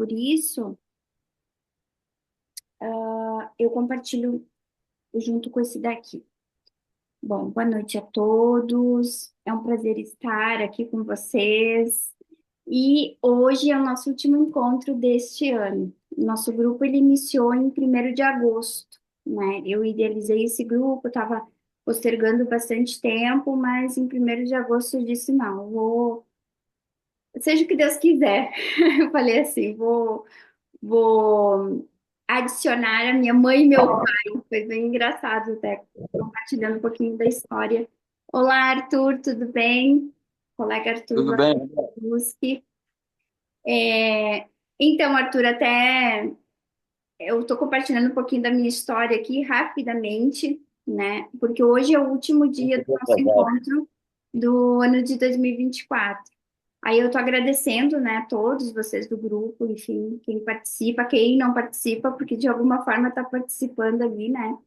por isso, eu compartilho junto com esse daqui. Bom, boa noite a todos. É um prazer estar aqui com vocês. E hoje é o nosso último encontro deste ano. Nosso grupo ele iniciou em 1º de agosto, né? Eu idealizei esse grupo, estava postergando bastante tempo, mas em 1º de agosto eu disse, não, vou, seja o que Deus quiser. Eu falei assim, vou adicionar a minha mãe e meu pai. Foi bem engraçado até, compartilhando um pouquinho da história. Olá, Arthur, tudo bem? Colega Arthur Tudo bem? Lusky. É, então, Arthur, até eu estou compartilhando um pouquinho da minha história aqui rapidamente, né? Porque hoje é o último dia do nosso encontro do ano de 2024. Aí eu estou agradecendo, né, a todos vocês do grupo, enfim, quem participa, quem não participa, porque de alguma forma está participando ali, né?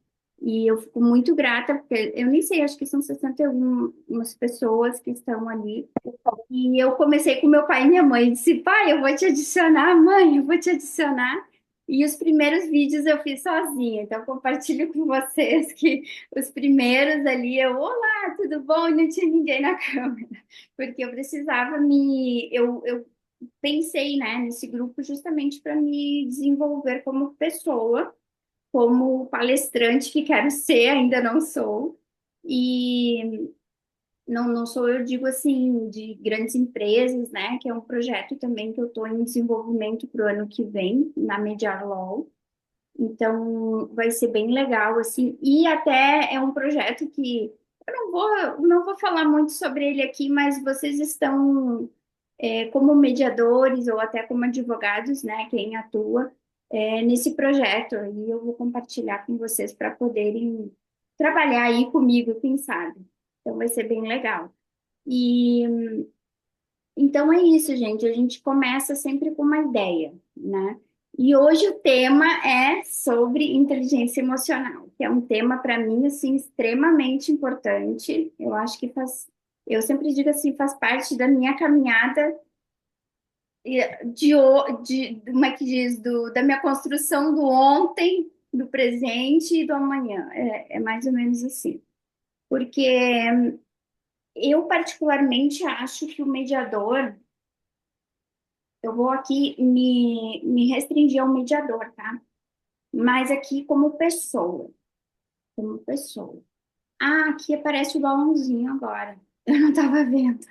E eu fico muito grata, porque eu nem sei, acho que são 61 umas pessoas que estão ali. E eu comecei com meu pai e minha mãe, disse, pai, eu vou te adicionar, mãe, eu vou te adicionar. E os primeiros vídeos eu fiz sozinha, então eu compartilho com vocês que os primeiros ali, olá, tudo bom? E não tinha ninguém na câmera, porque eu precisava eu pensei, né, nesse grupo justamente para me desenvolver como pessoa, como palestrante que quero ser, ainda não sou. E não sou, eu digo assim, de grandes empresas, né? Que é um projeto também que eu estou em desenvolvimento para o ano que vem, na Mediar Law. Então, vai ser bem legal, assim. E até é um projeto que eu não vou falar muito sobre ele aqui, mas vocês estão, como mediadores ou até como advogados, né? Quem atua, nesse projeto. E eu vou compartilhar com vocês para poderem trabalhar aí comigo, quem sabe. Então, vai ser bem legal. E então é isso, gente. A gente começa sempre com uma ideia, né? E hoje o tema é sobre inteligência emocional, que é um tema para mim assim extremamente importante. Eu acho que eu sempre digo assim, faz parte da minha caminhada como é que diz, da minha construção do ontem, do presente e do amanhã. É mais ou menos assim. Porque eu particularmente acho que o mediador. Eu vou aqui me restringir ao mediador, tá? Mas aqui como pessoa, como pessoa. Ah, aqui aparece o balãozinho agora. Eu não estava vendo.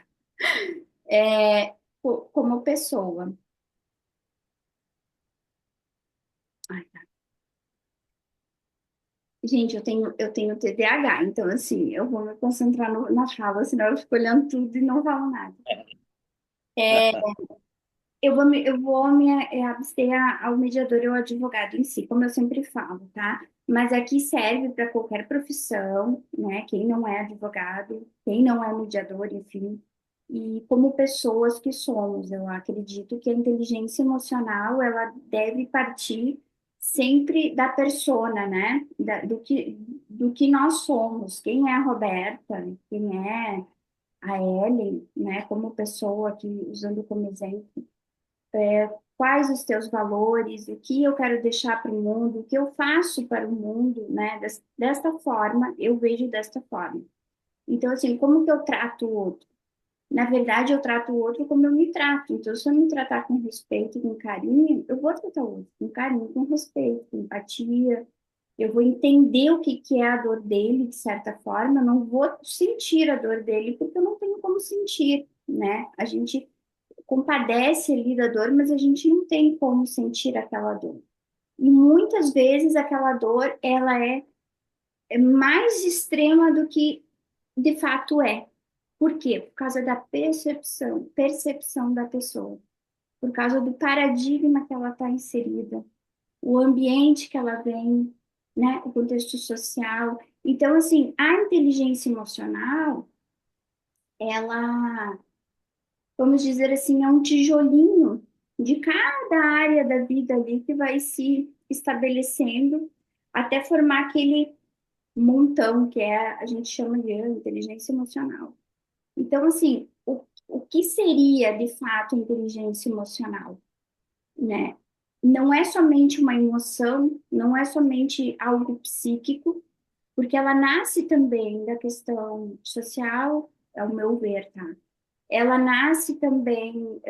Como pessoa. Ai, gente, eu tenho TDAH, então assim, eu vou me concentrar na fala, senão eu fico olhando tudo e não falo nada. Eu vou me abster ao mediador ou ao advogado em si, como eu sempre falo, tá? Mas aqui serve para qualquer profissão, né? Quem não é advogado, quem não é mediador, enfim. E como pessoas que somos, eu acredito que a inteligência emocional, ela deve partir sempre da persona, né? Do que nós somos. Quem é a Roberta? Quem é a Ellen, né? Como pessoa, aqui usando como exemplo, quais os teus valores, o que eu quero deixar para o mundo, o que eu faço para o mundo, né? Desta forma, eu vejo desta forma. Então, assim, como que eu trato o outro? Na verdade, eu trato o outro como eu me trato. Então, se eu me tratar com respeito e com carinho, eu vou tratar o outro com carinho, com respeito, com empatia. Eu vou entender o que que é a dor dele, de certa forma. Eu não vou sentir a dor dele, porque eu não tenho como sentir, né? A gente compadece ali da dor, mas a gente não tem como sentir aquela dor. E muitas vezes aquela dor, ela é mais extrema do que de fato é. Por quê? Por causa da percepção da pessoa, por causa do paradigma que ela está inserida, o ambiente que ela vem, né, o contexto social. Então, assim, a inteligência emocional, ela, vamos dizer assim, é um tijolinho de cada área da vida ali que vai se estabelecendo até formar aquele montão que a gente chama de inteligência emocional. Então, assim, o que seria de fato inteligência emocional? né? Não é somente uma emoção, não é somente algo psíquico, porque ela nasce também da questão social, ao meu ver, tá? Ela nasce também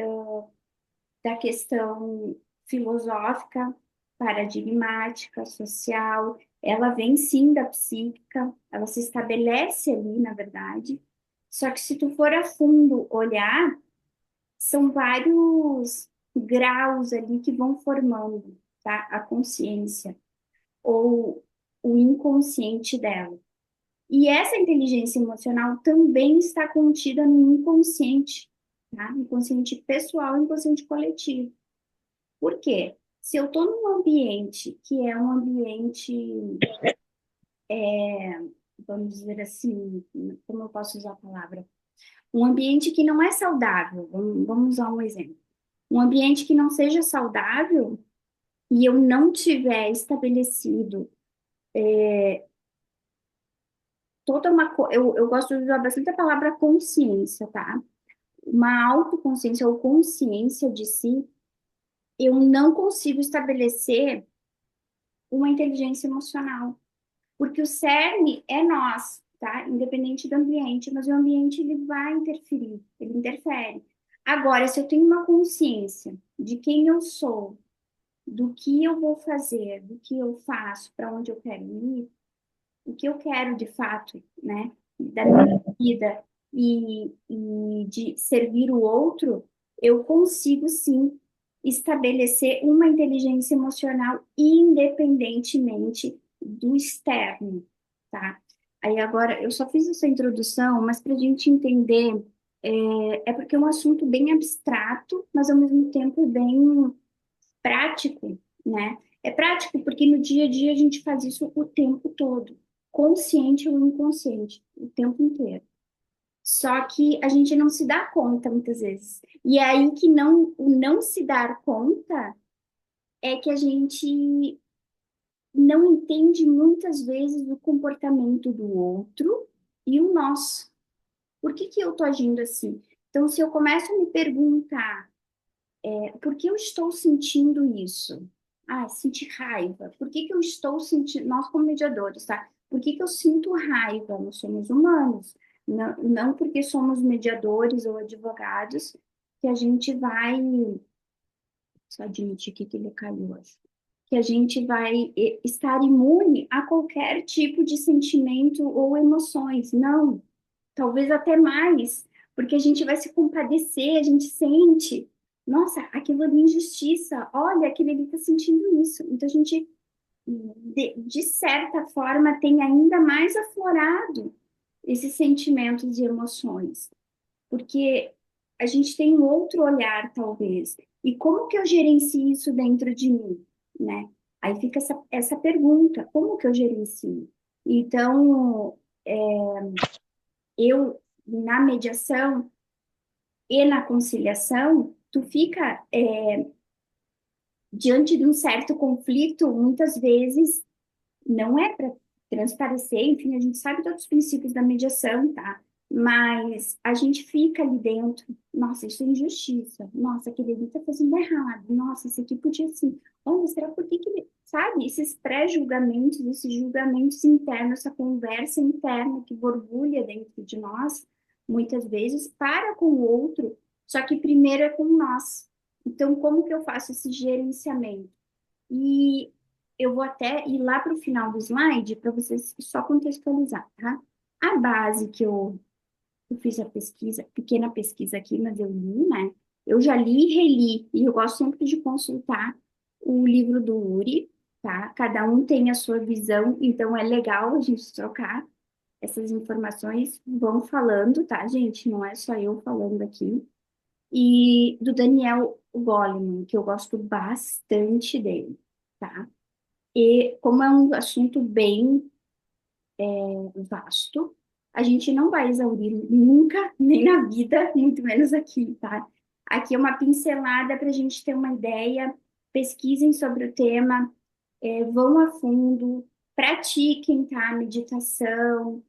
da questão filosófica, paradigmática, social. Ela vem sim da psíquica, ela se estabelece ali, na verdade. Só que se tu for a fundo olhar, são vários graus ali que vão formando, tá? A consciência ou o inconsciente dela. E essa inteligência emocional também está contida no inconsciente, tá? Inconsciente pessoal e inconsciente coletivo. Por quê? Se eu estou num ambiente que é um ambiente, vamos dizer assim, como eu posso usar a palavra? Um ambiente que não é saudável, vamos usar um exemplo. Um ambiente que não seja saudável e eu não tiver estabelecido toda eu gosto de usar bastante a palavra consciência, tá? Uma autoconsciência ou consciência de si, eu não consigo estabelecer uma inteligência emocional. Porque o cerne é nós, tá? Independente do ambiente, mas o ambiente ele vai interferir, ele interfere. Agora, se eu tenho uma consciência de quem eu sou, do que eu vou fazer, do que eu faço, para onde eu quero ir, o que eu quero de fato, né, da minha vida e de servir o outro, eu consigo sim estabelecer uma inteligência emocional independentemente do externo, tá? Aí agora eu só fiz essa introdução, mas para a gente entender, é porque é um assunto bem abstrato, mas ao mesmo tempo bem prático, né? É prático porque no dia a dia a gente faz isso o tempo todo, consciente ou inconsciente, o tempo inteiro. Só que a gente não se dá conta muitas vezes. E é aí que o não se dar conta é que a gente não entende muitas vezes o comportamento do outro e o nosso. Por que que eu tô agindo assim? Então, se eu começo a me perguntar por que eu estou sentindo isso? Ah, sentir raiva. Por que que eu estou sentindo? Nós, como mediadores, tá? Por que que eu sinto raiva? Nós somos humanos. Não porque somos mediadores ou advogados que a gente vai. Só admitir aqui que ele caiu hoje. Que a gente vai estar imune a qualquer tipo de sentimento ou emoções. Não, talvez até mais, porque a gente vai se compadecer, a gente sente, nossa, aquilo ali é injustiça, olha, aquele ali está sentindo isso. Então a gente, de certa forma, tem ainda mais aflorado esses sentimentos e emoções, porque a gente tem um outro olhar, talvez. E como que eu gerencio isso dentro de mim, né? Aí fica essa pergunta, como que eu gerencio? Então, eu, na mediação e na conciliação, tu fica diante de um certo conflito, muitas vezes não é para transparecer, enfim, a gente sabe todos os princípios da mediação, tá? Mas a gente fica ali dentro, nossa, isso é injustiça, nossa, aquele ali tá fazendo errado, nossa, esse aqui podia assim, olha, será por que que ele, sabe? Esses pré-julgamentos, esses julgamentos internos, essa conversa interna que borbulha dentro de nós, muitas vezes, para com o outro, só que primeiro é com nós. Então, como que eu faço esse gerenciamento? E eu vou até ir lá para o final do slide para vocês só contextualizar, tá? A base que eu fiz a pesquisa, pequena pesquisa aqui, mas eu li, né? Eu já li e reli, e eu gosto sempre de consultar o livro do Uri, tá? Cada um tem a sua visão, então é legal a gente trocar essas informações. Vão falando, tá, gente? Não é só eu falando aqui. E do Daniel Goleman, que eu gosto bastante dele, tá? E como é um assunto bem vasto, a gente não vai exaurir nunca, nem na vida, muito menos aqui, tá? Aqui é uma pincelada para a gente ter uma ideia, pesquisem sobre o tema, vão a fundo, pratiquem, tá? Meditação,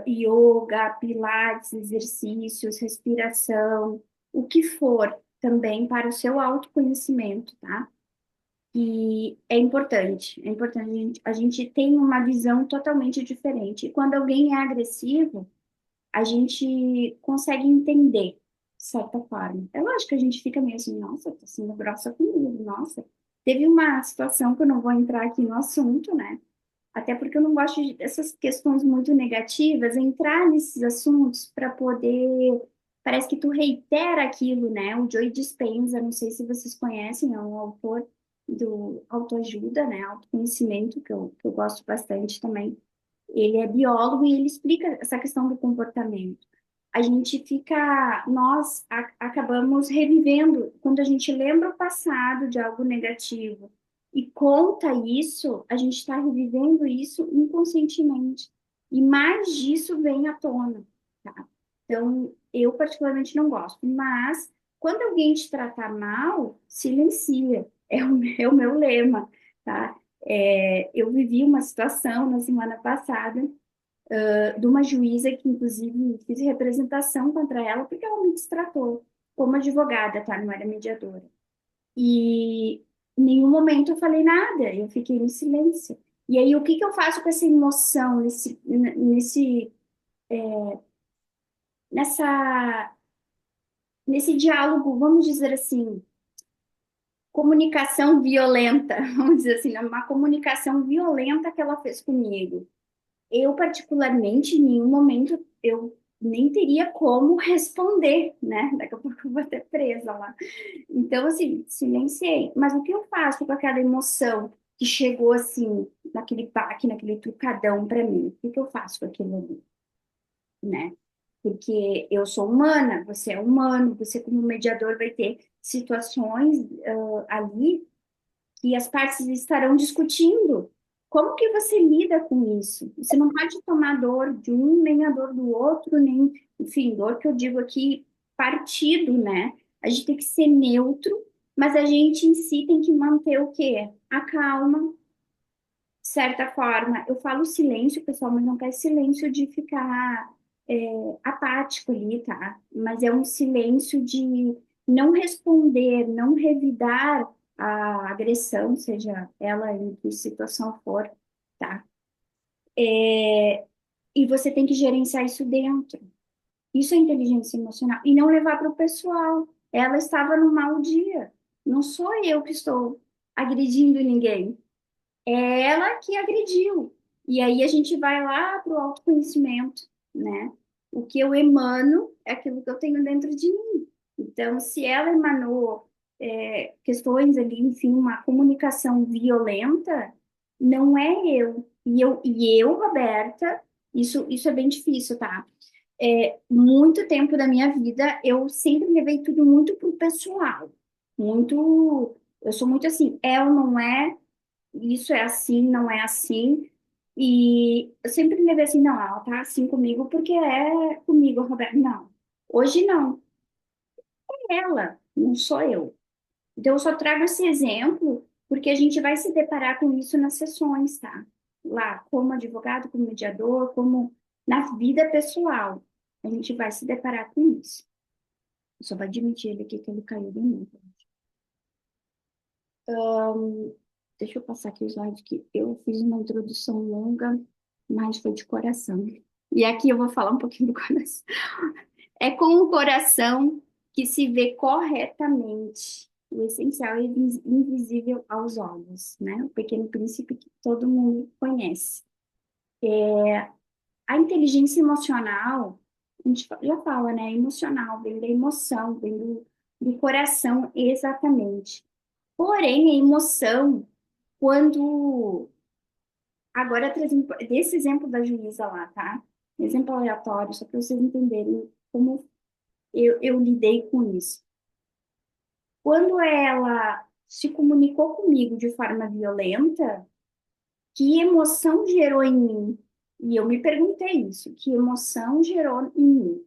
yoga, pilates, exercícios, respiração, o que for. também para o seu autoconhecimento, tá? E é importante, a gente tem uma visão totalmente diferente. E quando alguém é agressivo, a gente consegue entender, de certa forma. É lógico que a gente fica meio assim, nossa, tá sendo grossa comigo, nossa. Teve uma situação que eu não vou entrar aqui no assunto, né? Até porque eu não gosto dessas questões muito negativas, entrar nesses assuntos para poder. Parece que tu reitera aquilo, né? O Joe Dispenza, não sei se vocês conhecem, é um autor do autoajuda, né? Autoconhecimento, que eu gosto bastante também. Ele é biólogo e ele explica essa questão do comportamento. A gente fica, nós acabamos revivendo, quando a gente lembra o passado de algo negativo e conta isso, a gente está revivendo isso inconscientemente. E mais disso vem à tona, tá? Então, eu particularmente não gosto, mas quando alguém te tratar mal, silencia. É o meu lema, tá? Eu vivi uma situação na semana passada de uma juíza que, inclusive, fiz representação contra ela porque ela me destratou como advogada, tá? Não era mediadora. E em nenhum momento eu falei nada, eu fiquei em silêncio. E aí, o que que eu faço com essa emoção, nessa, nesse diálogo, vamos dizer assim, comunicação violenta, vamos dizer assim, uma comunicação violenta que ela fez comigo. Eu, particularmente, em nenhum momento eu nem teria como responder, né? Daqui a pouco eu vou ter presa lá. Então, assim, silenciei. Mas o que eu faço com aquela emoção que chegou, assim, naquele baque, naquele trucadão para mim? O que que eu faço com aquilo ali, né? Porque eu sou humana, você é humano, você, como mediador, vai ter situações ali que as partes estarão discutindo. Como que você lida com isso? Você não pode tomar dor de um, nem a dor do outro, nem, enfim, dor que eu digo aqui, partido, né? A gente tem que ser neutro, mas a gente em si tem que manter o quê? A calma, de certa forma. Eu falo silêncio, pessoal, mas não quer silêncio de ficar apático ali, tá? Mas é um silêncio de não responder, não revidar a agressão, seja ela em que situação for, tá? E você tem que gerenciar isso dentro. Isso é inteligência emocional. E não levar para o pessoal. Ela estava num mau dia. Não sou eu que estou agredindo ninguém. É ela que agrediu. E aí a gente vai lá para o autoconhecimento, né? O que eu emano é aquilo que eu tenho dentro de mim. Então, se ela emanou questões ali, enfim, uma comunicação violenta, não é eu. E eu, Roberta, isso é bem difícil, tá? Muito tempo da minha vida, eu sempre levei tudo muito pro pessoal. Muito, eu sou muito assim, é ou não é, isso é assim, não é assim. E eu sempre levei assim, não, ela tá assim comigo porque é comigo, Roberto. Não, hoje não, é ela, não sou eu. Então eu só trago esse exemplo porque a gente vai se deparar com isso nas sessões, tá? Lá, como advogado, como mediador, como na vida pessoal, a gente vai se deparar com isso. Eu só vou admitir ele aqui que ele caiu de mim. Deixa eu passar aqui o slide que eu fiz uma introdução longa, mas foi de coração. E aqui eu vou falar um pouquinho do coração. É com o coração que se vê corretamente o essencial e invisível aos olhos, né? O Pequeno Príncipe que todo mundo conhece. A inteligência emocional, a gente já fala, né? Emocional, vem da emoção, vem do coração, exatamente. Porém, a emoção, quando agora, trazendo desse exemplo da juíza lá, tá? Exemplo aleatório, só para vocês entenderem como eu lidei com isso. Quando ela se comunicou comigo de forma violenta, que emoção gerou em mim? E eu me perguntei isso, que emoção gerou em mim?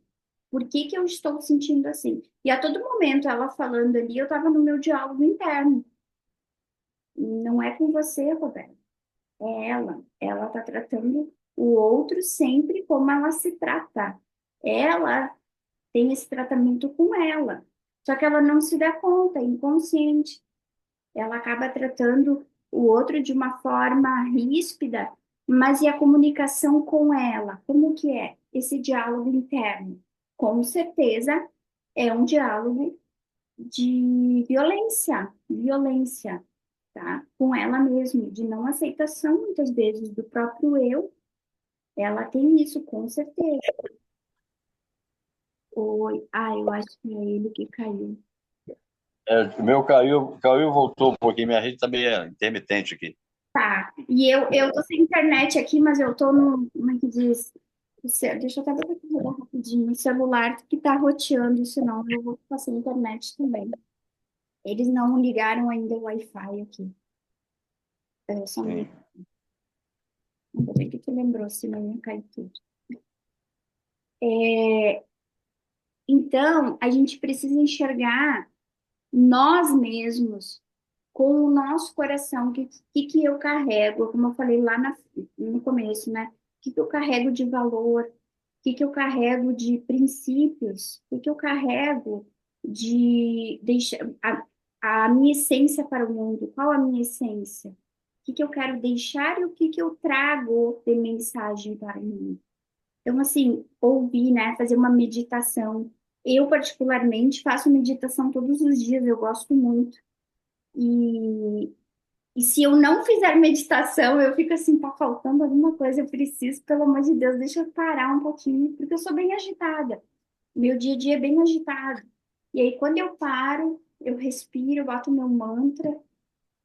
Por que que eu estou sentindo assim? E a todo momento ela falando ali, eu estava no meu diálogo interno. Não é com você, Roberto. É ela. Ela está tratando o outro sempre como ela se trata. Ela tem esse tratamento com ela. Só que ela não se dá conta, é inconsciente. Ela acaba tratando o outro de uma forma ríspida, mas e a comunicação com ela? Como que é esse diálogo interno? Com certeza é um diálogo de violência, tá? Com ela mesma, de não aceitação muitas vezes do próprio eu. Ela tem isso, com certeza. Oi, eu acho que é ele que caiu. O meu caiu e voltou um pouquinho. Minha rede está meio intermitente aqui. Tá, e eu tô sem internet aqui, mas eu tô no, como é que diz? Deixa eu até ver aqui rapidinho, o celular que tá roteando, senão eu vou ficar sem internet também. Eles não ligaram ainda o Wi-Fi aqui. É, só um Sim. minuto. Ainda bem que tu lembrou, senão ia cair tudo. É, então, a gente precisa enxergar nós mesmos com o nosso coração, que eu carrego, como eu falei lá no começo, né? Que eu carrego de valor, que eu carrego de princípios, que eu carrego de deixar a minha essência para o mundo, qual a minha essência? Que eu quero deixar e o que eu trago de mensagem para o mundo. Então, assim, ouvir, né? Fazer uma meditação. Eu, particularmente, faço meditação todos os dias, eu gosto muito. E, e se eu não fizer meditação, eu fico assim, tá faltando alguma coisa, eu preciso, pelo amor de Deus, deixa eu parar um pouquinho, porque eu sou bem agitada. Meu dia a dia é bem agitado. E aí, quando eu paro, eu respiro, eu boto meu mantra,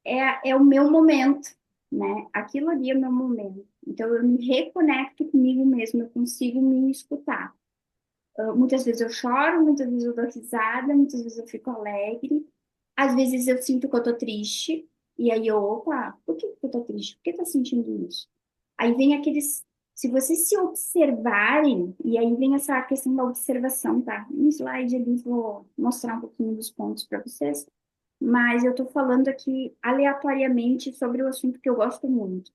é o meu momento, né? Aquilo ali é o meu momento. Então, eu me reconecto comigo mesma, eu consigo me escutar. Muitas vezes eu choro, muitas vezes eu dou risada, muitas vezes eu fico alegre. Às vezes eu sinto que eu tô triste, e aí opa, por que que eu tô triste? Por que tá sentindo isso? Aí vem aqueles, se vocês se observarem, e aí vem essa questão da observação, tá? No slide ali vou mostrar um pouquinho dos pontos para vocês, mas eu tô falando aqui aleatoriamente sobre o assunto que eu gosto muito.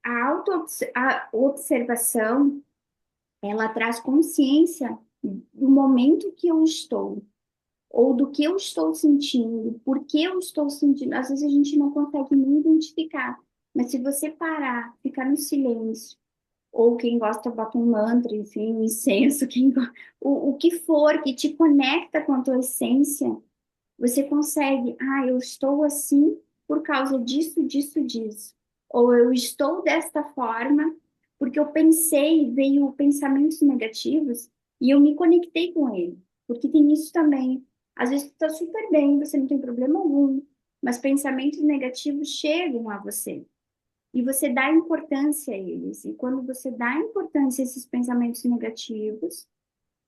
A observação ela traz consciência do momento que eu estou, ou do que eu estou sentindo, por que eu estou sentindo. Às vezes a gente não consegue nem identificar, mas se você parar, ficar no silêncio, ou quem gosta bota um mantra, enfim, um incenso, o que for que te conecta com a tua essência, você consegue, eu estou assim por causa disso, disso, disso. Ou eu estou desta forma porque eu pensei, veio pensamentos negativos e eu me conectei com ele. Porque tem isso também. Às vezes tu tá super bem, você não tem problema algum, mas pensamentos negativos chegam a você. E você dá importância a eles. E quando você dá importância a esses pensamentos negativos,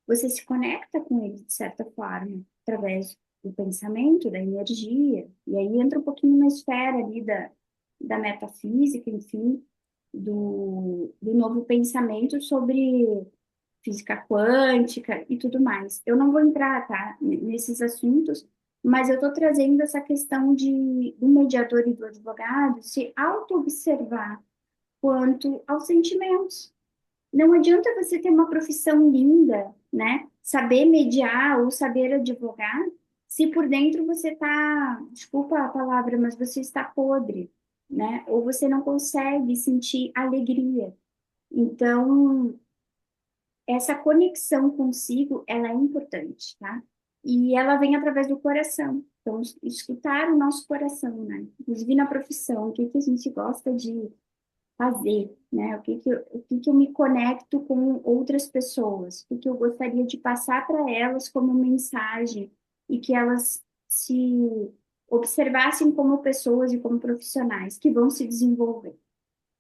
você se conecta com ele de certa forma, através do pensamento, da energia, e aí entra um pouquinho na esfera ali da metafísica, enfim, do novo pensamento sobre física quântica e tudo mais. Eu não vou entrar, tá, nesses assuntos, mas eu estou trazendo essa questão do mediador e do advogado se auto-observar quanto aos sentimentos. Não adianta você ter uma profissão linda, né? Saber mediar ou saber advogar, se por dentro você tá, desculpa a palavra, mas você está podre, né? Ou você não consegue sentir alegria. Então, essa conexão consigo, ela é importante, tá? E ela vem através do coração. Então, escutar o nosso coração, né? Inclusive na profissão, o que que a gente gosta de fazer, né? O que que eu me conecto com outras pessoas, o que eu gostaria de passar para elas como mensagem e que elas se observassem como pessoas e como profissionais que vão se desenvolver.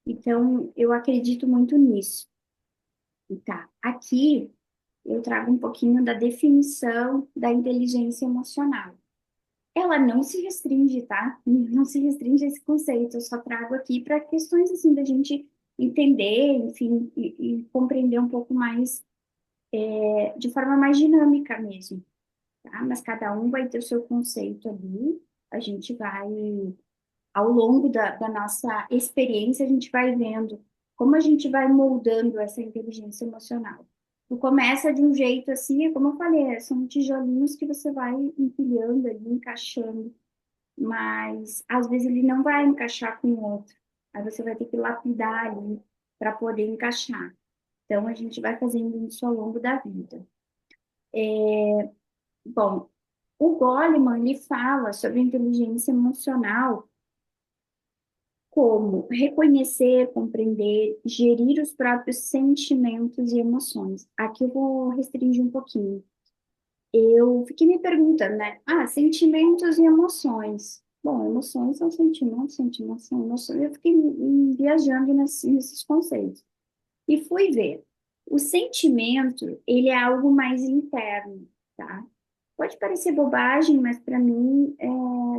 Então, eu acredito muito nisso. E tá, aqui eu trago um pouquinho da definição da inteligência emocional. Ela não se restringe, tá? Não se restringe a esse conceito. Eu só trago aqui para questões assim da gente entender, enfim, e compreender um pouco mais, de forma mais dinâmica mesmo, tá? Mas cada um vai ter o seu conceito ali. A gente vai, ao longo da nossa experiência, a gente vai vendo como a gente vai moldando essa inteligência emocional. Tu começa de um jeito assim, é como eu falei, são tijolinhos que você vai empilhando ali, encaixando, mas às vezes ele não vai encaixar com o outro. Aí você vai ter que lapidar ali para poder encaixar. Então a gente vai fazendo isso ao longo da vida. Bom, o Goleman ele fala sobre inteligência emocional como reconhecer, compreender, gerir os próprios sentimentos e emoções. Aqui eu vou restringir um pouquinho. Eu fiquei me perguntando, né? Ah, sentimentos e emoções. Bom, emoções são sentimentos, sentimentos são emoções. Eu fiquei viajando nesses conceitos. E fui ver. O sentimento, ele é algo mais interno, tá? Pode parecer bobagem, mas para mim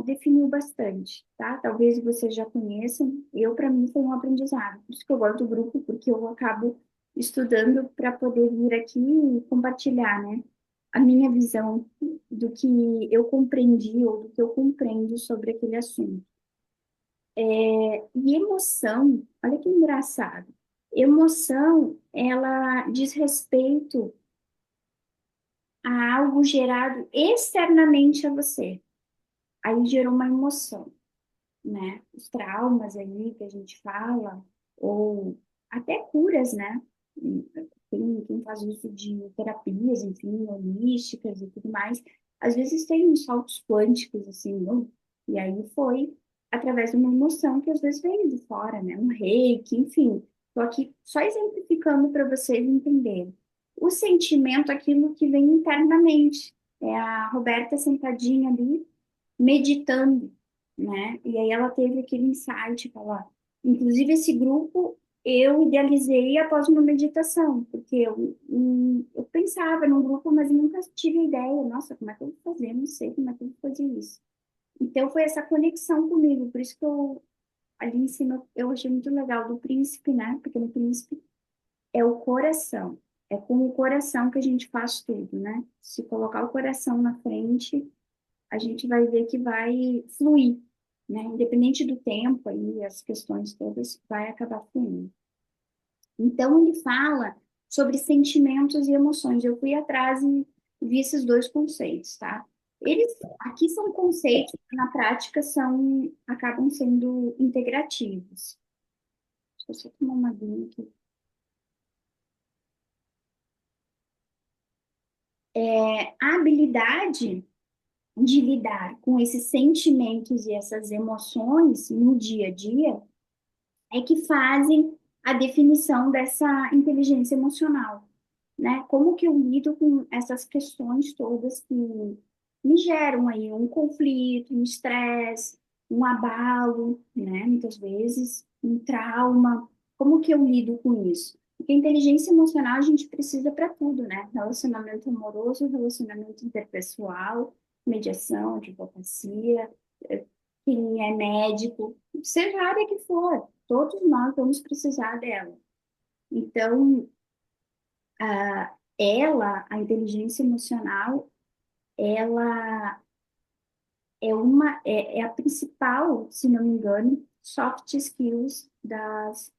definiu bastante, tá? Talvez vocês já conheçam. Eu, para mim, foi um aprendizado. Por isso que eu gosto do grupo, porque eu acabo estudando para poder vir aqui e compartilhar, né? A minha visão do que eu compreendi ou do que eu compreendo sobre aquele assunto. E emoção, olha que engraçado. Emoção, ela diz respeito a algo gerado externamente a você. Aí gerou uma emoção, né? Os traumas aí que a gente fala, ou até curas, né? Tem quem faz uso de terapias, enfim, holísticas e tudo mais. Às vezes tem uns saltos quânticos, assim, não? E aí foi através de uma emoção que às vezes vem de fora, né? Um reiki, enfim. Tô aqui só exemplificando para vocês entenderem. O sentimento, aquilo que vem internamente. É a Roberta sentadinha ali, meditando, né? E aí ela teve aquele insight, falar. Inclusive, esse grupo eu idealizei após uma meditação, porque eu pensava num grupo, mas nunca tive ideia, nossa, como é que eu vou fazer? Não sei como é que eu vou fazer isso. Então, foi essa conexão comigo, por isso que eu, ali em cima, eu achei muito legal do príncipe, né? Porque no príncipe é o coração. É com o coração que a gente faz tudo, né? Se colocar o coração na frente, a gente vai ver que vai fluir, né? Independente do tempo aí, as questões todas, vai acabar fluindo. Então, ele fala sobre sentimentos e emoções. Eu fui atrás e vi esses dois conceitos, tá? Eles aqui são conceitos que na prática acabam sendo integrativos. Deixa eu só tomar uma aguinha aqui. A habilidade de lidar com esses sentimentos e essas emoções no dia a dia é que fazem a definição dessa inteligência emocional, né? Como que eu lido com essas questões todas que me geram aí um conflito, um estresse, um abalo, né? Muitas vezes, um trauma. Como que eu lido com isso? Porque inteligência emocional a gente precisa para tudo, né? Relacionamento amoroso, relacionamento interpessoal, mediação, advocacia, quem é médico, seja a área que for, todos nós vamos precisar dela. Então, a inteligência emocional, ela é a principal, se não me engano, soft skills das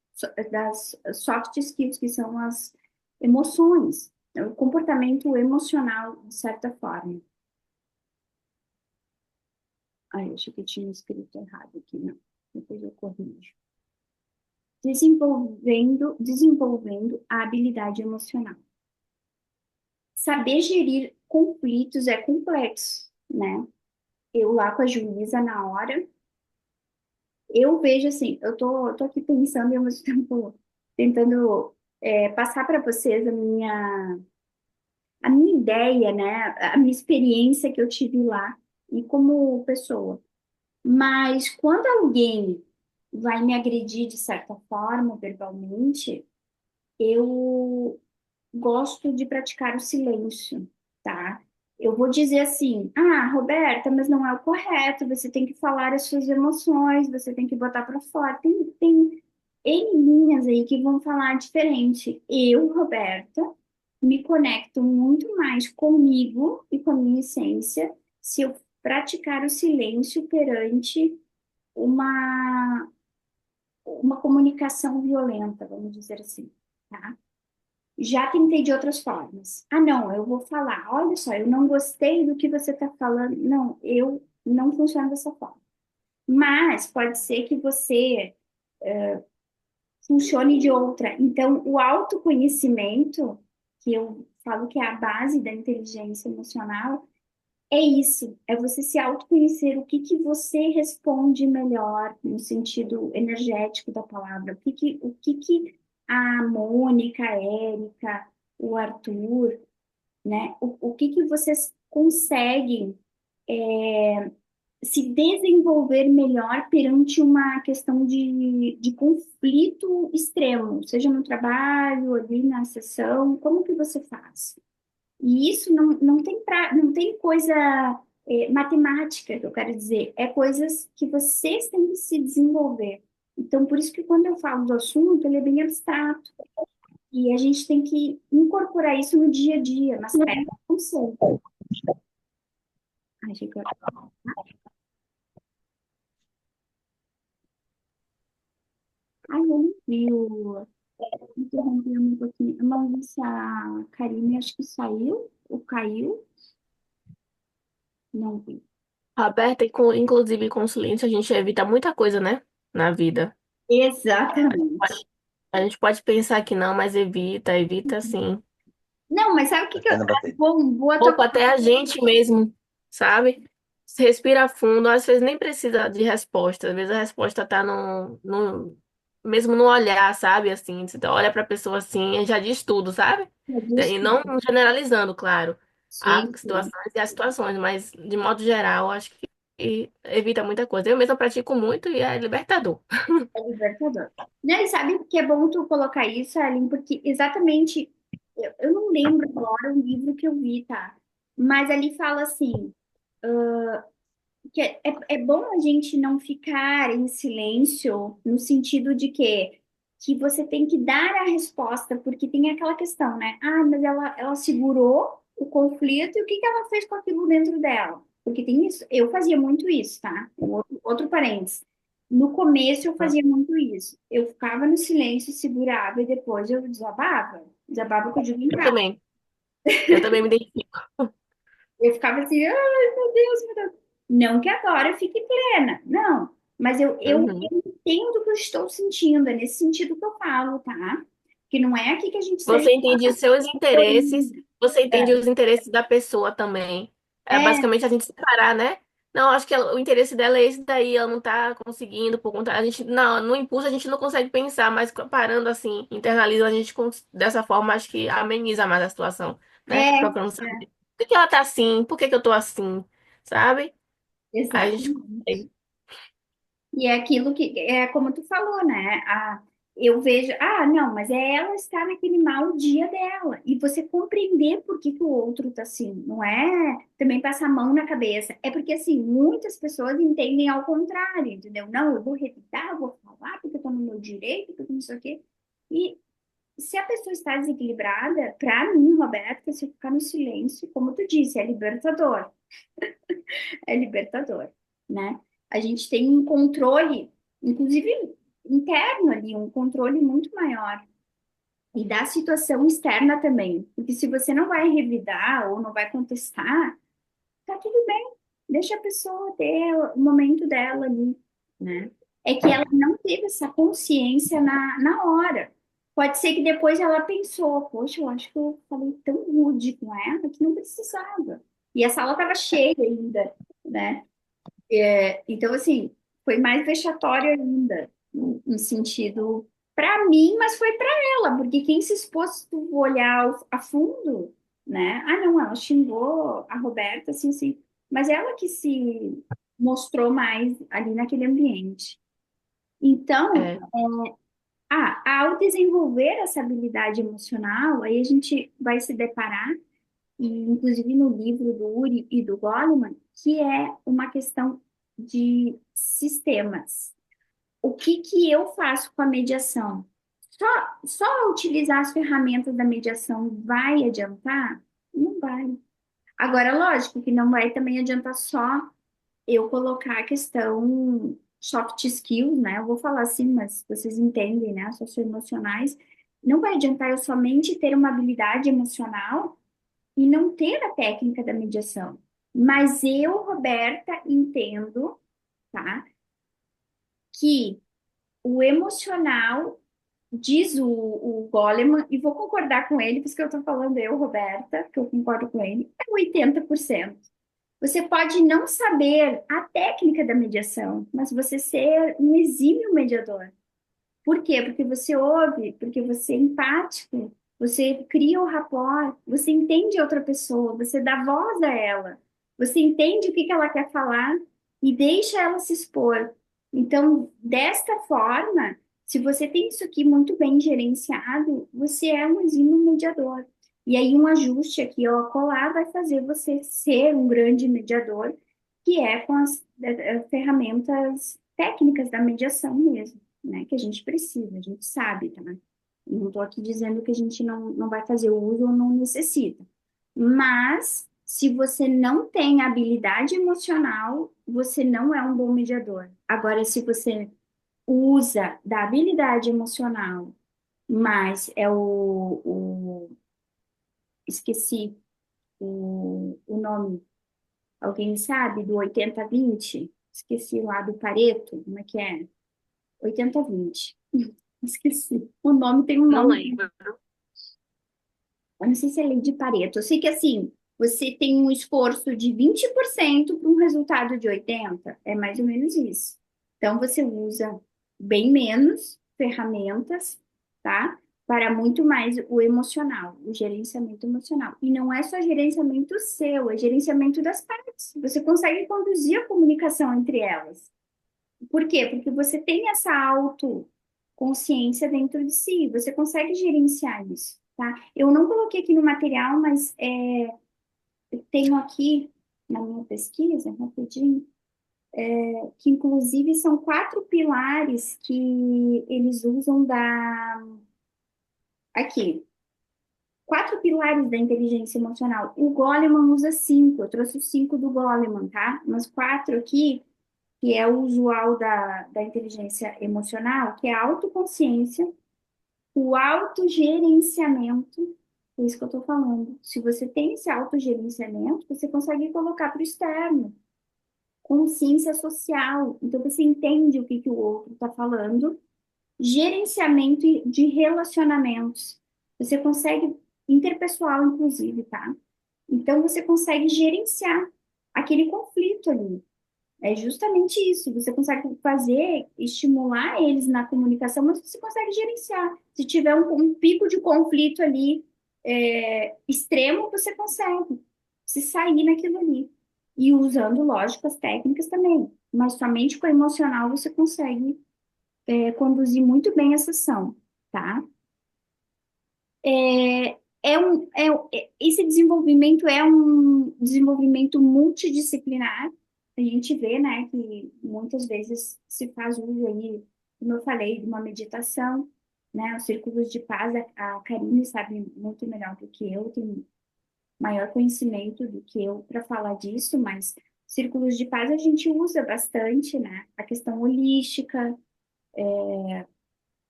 soft skills, que são as emoções, o comportamento emocional, de certa forma. Ai, eu achei que eu tinha escrito errado aqui, não. Depois eu corrijo. Desenvolvendo a habilidade emocional. Saber gerir conflitos é complexo, né? Eu lá com a juíza na hora, eu vejo assim, tô aqui pensando e ao mesmo tempo tentando passar para vocês a minha ideia, né? A minha experiência que eu tive lá e como pessoa. Mas quando alguém vai me agredir de certa forma, verbalmente, eu gosto de praticar o silêncio, tá? Eu vou dizer assim: ah, Roberta, mas não é o correto, você tem que falar as suas emoções, você tem que botar para fora. Tem N linhas aí que vão falar diferente. Eu, Roberta, me conecto muito mais comigo e com a minha essência se eu praticar o silêncio perante uma, uma comunicação violenta, vamos dizer assim, tá? Já tentei de outras formas. Ah, não, eu vou falar. Olha só, eu não gostei do que você está falando. Não, eu não funciono dessa forma. Mas pode ser que você funcione de outra. Então, o autoconhecimento, que eu falo que é a base da inteligência emocional, é isso, é você se autoconhecer, o que que você responde melhor no sentido energético da palavra, o que que a Mônica, a Érica, o Arthur, né? O que que vocês conseguem se desenvolver melhor perante uma questão de conflito extremo, seja no trabalho, ali na sessão, como que você faz? E isso não tem coisa matemática, que eu quero dizer, é coisas que vocês têm que se desenvolver. Então, por isso que quando eu falo do assunto, ele é bem abstrato. E a gente tem que incorporar isso no dia a dia, nas práticas, não sei. Ai, chegou. Ai, eu não vi o... Interrompi um pouquinho. Eu não vi se a Karine, acho que saiu ou caiu. Não vi. Aberta e inclusive com silêncio a gente evita muita coisa, né? Na vida. Exatamente. A gente pode pensar que não, mas evita sim. Não, mas sabe o que que eu... Até na bateria. Bom, boa tua... Pouco até a gente mesmo, sabe? Se respira fundo, às vezes nem precisa de resposta. Às vezes a resposta tá mesmo no olhar, sabe? Assim, você olha pra pessoa assim e já diz tudo, sabe? E não generalizando, claro. Há Sim, sim. situações e há situações, mas de modo geral, acho que evita muita coisa. Eu mesma pratico muito e é libertador. É libertador. Não, e sabe que é bom tu colocar isso, Aline, porque exatamente, eu não lembro agora o livro que eu vi, tá? Mas ali fala assim, que é bom a gente não ficar em silêncio no sentido de que você tem que dar a resposta, porque tem aquela questão, né? Ah, mas ela segurou o conflito e o que que ela fez com aquilo dentro dela? Porque tem isso, eu fazia muito isso, tá? Outro parênteses. No começo eu fazia muito isso. Eu ficava no silêncio, segurava e depois eu desabava. Desabava que eu digo em Eu casa. também. Eu também me identifico. Eu ficava assim, ai meu Deus, meu Deus. Não que agora eu fique plena, não. Mas Uhum. eu entendo o que eu estou sentindo, é nesse sentido que eu falo, tá? Que não é aqui que a gente esteja Você entende os seus interesses, chorando. você entende os interesses da pessoa também. É É, basicamente a gente separar, né? Não, acho que o interesse dela é esse daí, ela não tá conseguindo por conta. A gente, não, no impulso a gente não consegue pensar, mas parando assim, internaliza, a gente dessa forma acho que ameniza mais a situação, né? é, Procurando saber por que ela tá assim, por que que eu tô assim, sabe? Aí a exato. gente consegue. E é aquilo que é como tu falou, né? Eu vejo, não, mas é ela estar naquele mau dia dela. E você compreender por que que o outro tá assim. Não é também passar a mão na cabeça. É porque, assim, muitas pessoas entendem ao contrário, entendeu? Não, eu vou revidar, eu vou falar, porque eu tô no meu direito, porque não sei o quê. E se a pessoa está desequilibrada, pra mim, Roberta, se eu ficar no silêncio, como tu disse, é libertador. É libertador, né? A gente tem um controle, inclusive interno ali, um controle muito maior. E da situação externa também. Porque se você não vai revidar ou não vai contestar, tá tudo bem. Deixa a pessoa ter o momento dela ali, né? É que ela não teve essa consciência na hora. Pode ser que depois ela pensou, poxa, eu acho que eu falei tão rude com ela que não precisava. E a sala estava cheia ainda, né? Então, assim, foi mais vexatório ainda, no sentido para mim, mas foi para ela, porque quem se expôs, se tu olhar a fundo, né? Ah, não, ela xingou a Roberta, assim, assim, mas ela que se mostrou mais ali naquele ambiente. Então, É, ao desenvolver essa habilidade emocional, aí a gente vai se deparar, e inclusive no livro do Uri e do Goleman, que é uma questão de sistemas. O que que eu faço com a mediação? Só utilizar as ferramentas da mediação vai adiantar? Não vai. Agora, lógico que não vai também adiantar só eu colocar a questão soft skills, né? Eu vou falar assim, mas vocês entendem, né? Socioemocionais, Não vai adiantar eu somente ter uma habilidade emocional e não ter a técnica da mediação. Mas eu, Roberta, entendo, tá, que o emocional, diz o Goleman, e vou concordar com ele, por isso que eu estou falando eu, Roberta, que eu concordo com ele, é 80%. Você pode não saber a técnica da mediação, mas você ser um exímio mediador. Por quê? Porque você ouve, porque você é empático, você cria o rapport, você entende a outra pessoa, você dá voz a ela, você entende o que que ela quer falar e deixa ela se expor. Então, desta forma, se você tem isso aqui muito bem gerenciado, você é um exímio mediador. E aí, um ajuste aqui ou acolá vai fazer você ser um grande mediador, que é com as ferramentas técnicas da mediação mesmo, né? Que a gente precisa, a gente sabe, tá? Não estou aqui dizendo que a gente não vai fazer uso ou não necessita. Mas, se você não tem habilidade emocional, você não é um bom mediador. Agora, se você usa da habilidade emocional, mas é esqueci o nome, alguém sabe, do 80-20? Esqueci lá do Pareto, como é que é? 80-20. Esqueci. O nome tem um Não nome. lembro. Eu não sei se é lei de Pareto. Eu sei que assim, você tem um esforço de 20% para um resultado de 80%. É mais ou menos isso. Então você usa bem menos ferramentas, tá? Para muito mais o emocional, o gerenciamento emocional. E não é só gerenciamento seu, é gerenciamento das partes. Você consegue conduzir a comunicação entre elas. Por quê? Porque você tem essa autoconsciência dentro de si, você consegue gerenciar isso, tá? Eu não coloquei aqui no material, mas eu tenho aqui na minha pesquisa, rapidinho, que inclusive são 4 pilares que eles usam da... Aqui, 4 pilares da inteligência emocional. O Goleman usa 5, eu trouxe os 5 do Goleman, tá? Mas 4 aqui que é o usual da inteligência emocional, que é a autoconsciência, o autogerenciamento, é isso que eu estou falando. Se você tem esse autogerenciamento, você consegue colocar para o externo. Consciência social, então você entende o que, que o outro está falando. Gerenciamento de relacionamentos, você consegue, interpessoal inclusive, tá? Então você consegue gerenciar aquele conflito ali. É justamente isso. Você consegue fazer, estimular eles na comunicação, mas você consegue gerenciar. Se tiver um pico de conflito ali extremo, você consegue se sair naquilo ali. E usando, lógico, as técnicas também. Mas somente com o emocional você consegue conduzir muito bem a sessão, tá? Esse desenvolvimento é um desenvolvimento multidisciplinar. A gente vê, né, que muitas vezes se faz uso aí, como eu falei, de uma meditação, né, os círculos de paz. A Karine sabe muito melhor do que eu, tem maior conhecimento do que eu para falar disso, mas círculos de paz a gente usa bastante, né, a questão holística,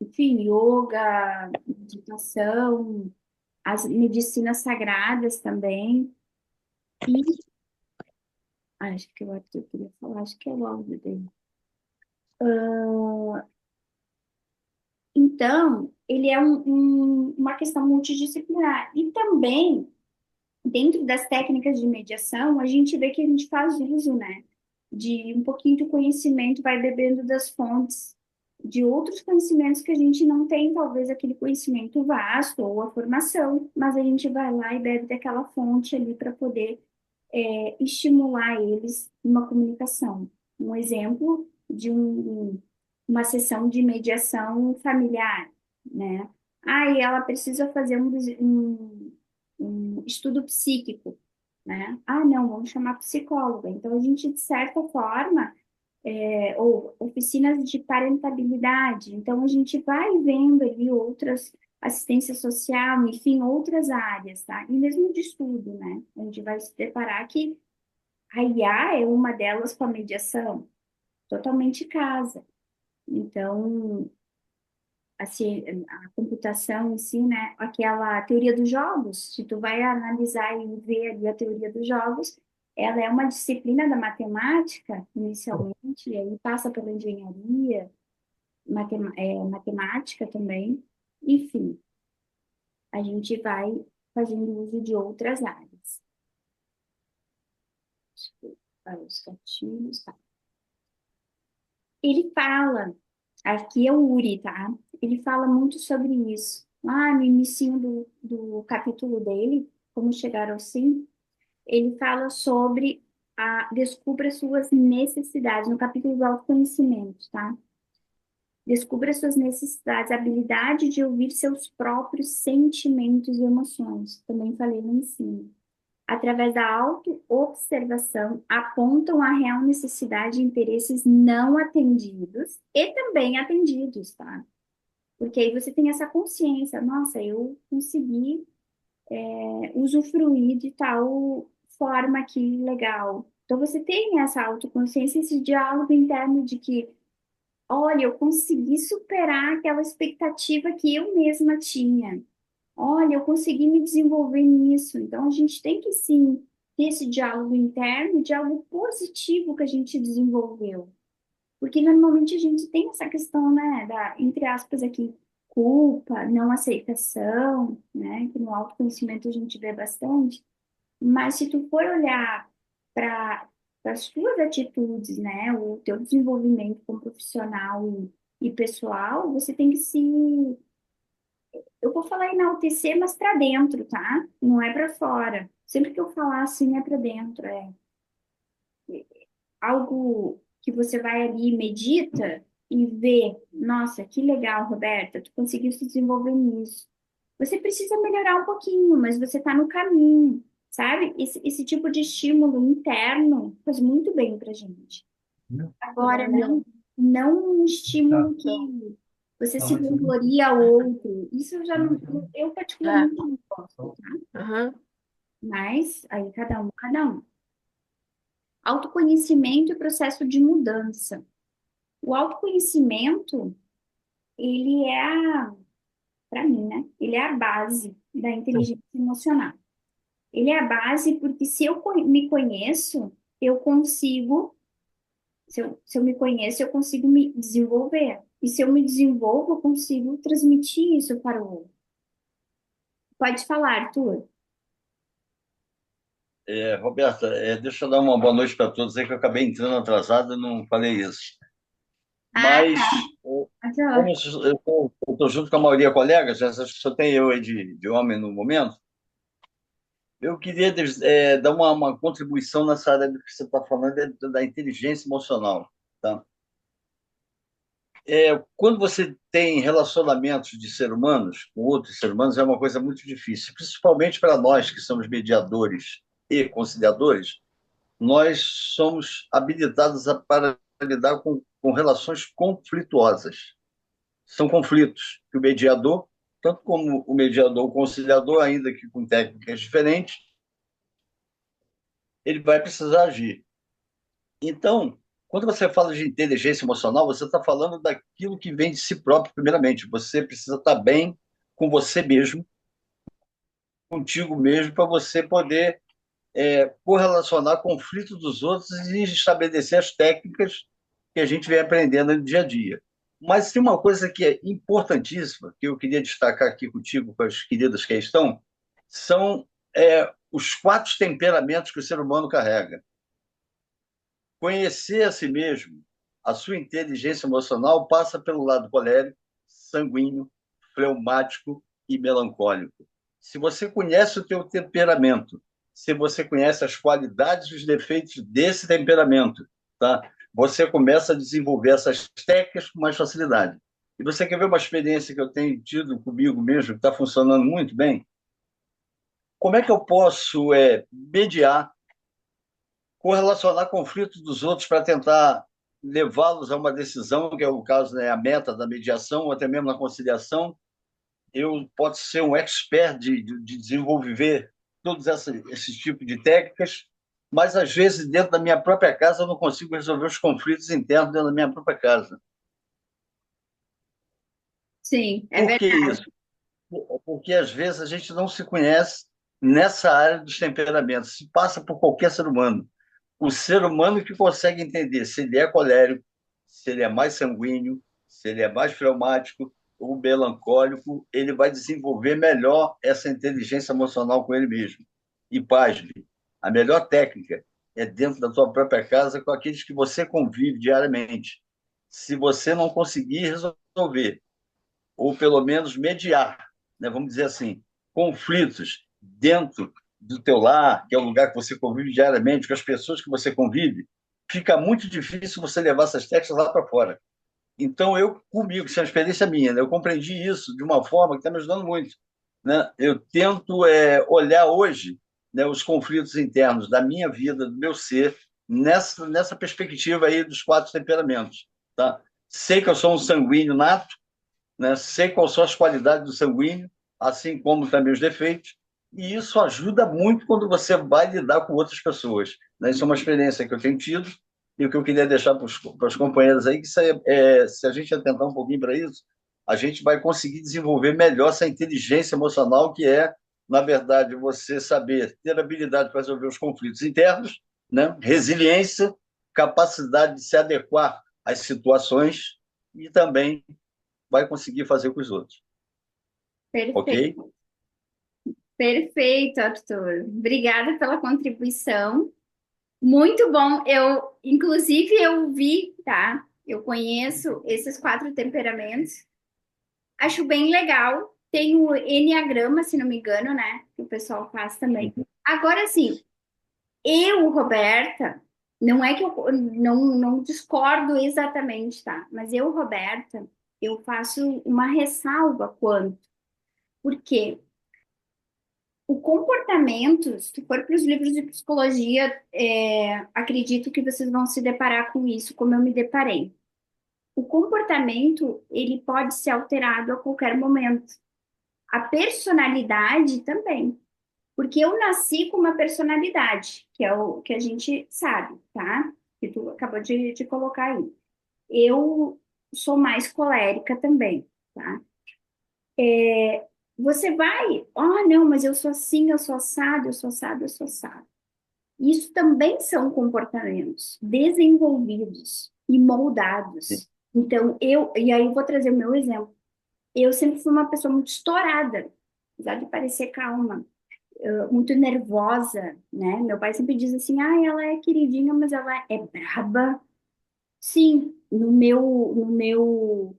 enfim, yoga, meditação, as medicinas sagradas também. E acho que o Arthur queria falar, acho que é o áudio dele. Então, ele é uma questão multidisciplinar. E também, dentro das técnicas de mediação, a gente vê que a gente faz uso, né, de um pouquinho de conhecimento, vai bebendo das fontes de outros conhecimentos que a gente não tem, talvez aquele conhecimento vasto ou a formação, mas a gente vai lá e bebe daquela fonte ali para poder estimular eles numa comunicação. Um exemplo de uma sessão de mediação familiar, né? Ah, e ela precisa fazer um estudo psíquico, né? Ah, não, vamos chamar psicóloga. Então, a gente, de certa forma, ou oficinas de parentabilidade. Então, a gente vai vendo ali outras, assistência social, enfim, outras áreas, tá? E mesmo de estudo, né? A gente vai se deparar que a IA é uma delas com a mediação, totalmente casa. Então, a computação em si, né? Aquela teoria dos jogos, se tu vai analisar e ver ali a teoria dos jogos, ela é uma disciplina da matemática, inicialmente, e aí passa pela engenharia, matemática também. Enfim, a gente vai fazendo uso de outras áreas. Para os gatilhos, tá? Ele fala, aqui é o Uri, tá? Ele fala muito sobre isso. Lá no início do capítulo dele, Como Chegar ao Sim, ele fala sobre descubra suas necessidades, no capítulo do autoconhecimento, tá? Descubra suas necessidades, a habilidade de ouvir seus próprios sentimentos e emoções. Também falei lá em cima. Através da autoobservação, apontam a real necessidade e interesses não atendidos e também atendidos, tá? Porque aí você tem essa consciência, nossa, eu consegui usufruir de tal forma aqui legal. Então você tem essa autoconsciência, esse diálogo interno de que, olha, eu consegui superar aquela expectativa que eu mesma tinha. Olha, eu consegui me desenvolver nisso. Então, a gente tem que sim ter esse diálogo interno, de algo positivo que a gente desenvolveu. Porque normalmente a gente tem essa questão, né, entre aspas aqui, culpa, não aceitação, né, que no autoconhecimento a gente vê bastante. Mas se tu for olhar para as tuas atitudes, né, o teu desenvolvimento como profissional e pessoal, você tem que se eu vou falar enaltecer, mas para dentro, tá? Não é para fora. Sempre que eu falar assim, é para dentro. É algo que você vai ali, medita e vê. Nossa, que legal, Roberta, tu conseguiu se desenvolver nisso. Você precisa melhorar um pouquinho, mas você está no caminho, sabe? Esse tipo de estímulo interno faz muito bem para gente. Agora, não um estímulo que você se vangloria ao outro. Isso eu já não, eu É. particularmente não gosto, tá? Aham. Mas aí cada um, cada um. Autoconhecimento e processo de mudança. O autoconhecimento, ele é para mim, né? Ele é a base da inteligência emocional. Ele é a base porque se eu me conheço, eu consigo. Se eu me conheço, eu consigo me desenvolver. E se eu me desenvolvo, eu consigo transmitir isso para o outro. Pode falar, Arthur. Roberta, deixa eu dar uma boa noite para todos aí, que eu acabei entrando atrasado e não falei isso. Ah, Mas, como Arthur. eu estou junto com a maioria colegas, acho que só tem eu aí de homem no momento, eu queria dar uma contribuição nessa área do que você está falando, da inteligência emocional. Tá? Quando você tem relacionamentos de seres humanos com outros seres humanos, é uma coisa muito difícil, principalmente para nós que somos mediadores e conciliadores, nós somos habilitados para lidar com relações conflituosas. São conflitos que o mediador, tanto como o mediador, o conciliador, ainda que com técnicas diferentes, ele vai precisar agir. Então, quando você fala de inteligência emocional, você está falando daquilo que vem de si próprio, primeiramente. Você precisa estar bem com você mesmo, contigo mesmo, para você poder correlacionar conflitos dos outros e estabelecer as técnicas que a gente vem aprendendo no dia a dia. Mas tem uma coisa que é importantíssima, que eu queria destacar aqui contigo, com as queridas que aí estão, são os 4 temperamentos que o ser humano carrega. Conhecer a si mesmo, a sua inteligência emocional passa pelo lado colérico, sanguíneo, fleumático e melancólico. Se você conhece o teu temperamento, se você conhece as qualidades e os defeitos desse temperamento, tá? Você começa a desenvolver essas técnicas com mais facilidade. E você quer ver uma experiência que eu tenho tido comigo mesmo, que está funcionando muito bem? Como é que eu posso mediar, correlacionar conflitos dos outros para tentar levá-los a uma decisão, que é o caso, né, a meta da mediação, ou até mesmo na conciliação? Eu posso ser um expert de desenvolver todos esses tipos de técnicas, mas às vezes dentro da minha própria casa eu não consigo resolver os conflitos internos dentro da minha própria casa. Sim, é Por que verdade. isso? Porque às vezes a gente não se conhece nessa área dos temperamentos. Se passa por qualquer ser humano. O ser humano que consegue entender se ele é colérico, se ele é mais sanguíneo, se ele é mais fleumático ou melancólico, ele vai desenvolver melhor essa inteligência emocional com ele mesmo. E pasme, a melhor técnica é dentro da tua própria casa com aqueles que você convive diariamente. Se você não conseguir resolver ou pelo menos mediar, né, vamos dizer assim, conflitos dentro do teu lar, que é o lugar que você convive diariamente, com as pessoas que você convive, fica muito difícil você levar essas técnicas lá para fora. Então, eu, comigo, isso é uma experiência minha, né? Eu compreendi isso de uma forma que está me ajudando muito. Né? Eu tento olhar hoje, né, os conflitos internos da minha vida, do meu ser, nessa perspectiva aí dos quatro temperamentos. Tá? Sei que eu sou um sanguíneo nato, né? Sei quais são as qualidades do sanguíneo, assim como também os defeitos, e isso ajuda muito quando você vai lidar com outras pessoas. Né? Isso é uma experiência que eu tenho tido e o que eu queria deixar para os companheiros aí, que se a gente atentar um pouquinho para isso, a gente vai conseguir desenvolver melhor essa inteligência emocional, que é, na verdade, você saber ter habilidade para resolver os conflitos internos, né? Resiliência, capacidade de se adequar às situações e também vai conseguir fazer com os outros. Ok? Perfeito, perfeito, Arthur. Obrigada pela contribuição. Muito bom. Inclusive, eu vi, tá? Eu conheço esses quatro temperamentos. Acho bem legal. Tem o enneagrama, se não me engano, né? Que o pessoal faz também. Agora, sim, eu, Roberta, não é que eu não discordo exatamente, tá? Mas eu, Roberta, eu faço uma ressalva quanto. Por quê? O comportamento, se tu for para os livros de psicologia, acredito que vocês vão se deparar com isso, como eu me deparei. O comportamento, ele pode ser alterado a qualquer momento. A personalidade também. Porque eu nasci com uma personalidade, que é o que a gente sabe, tá? Que tu acabou de colocar aí. Eu sou mais colérica também, tá? Você vai, não, mas eu sou assim, eu sou assado, eu sou assado, eu sou assado. Isso também são comportamentos desenvolvidos e moldados. Então, e aí eu vou trazer o meu exemplo. Eu sempre fui uma pessoa muito estourada, apesar de parecer calma, muito nervosa, né? Meu pai sempre diz assim, ela é queridinha, mas ela é braba. Sim, no meu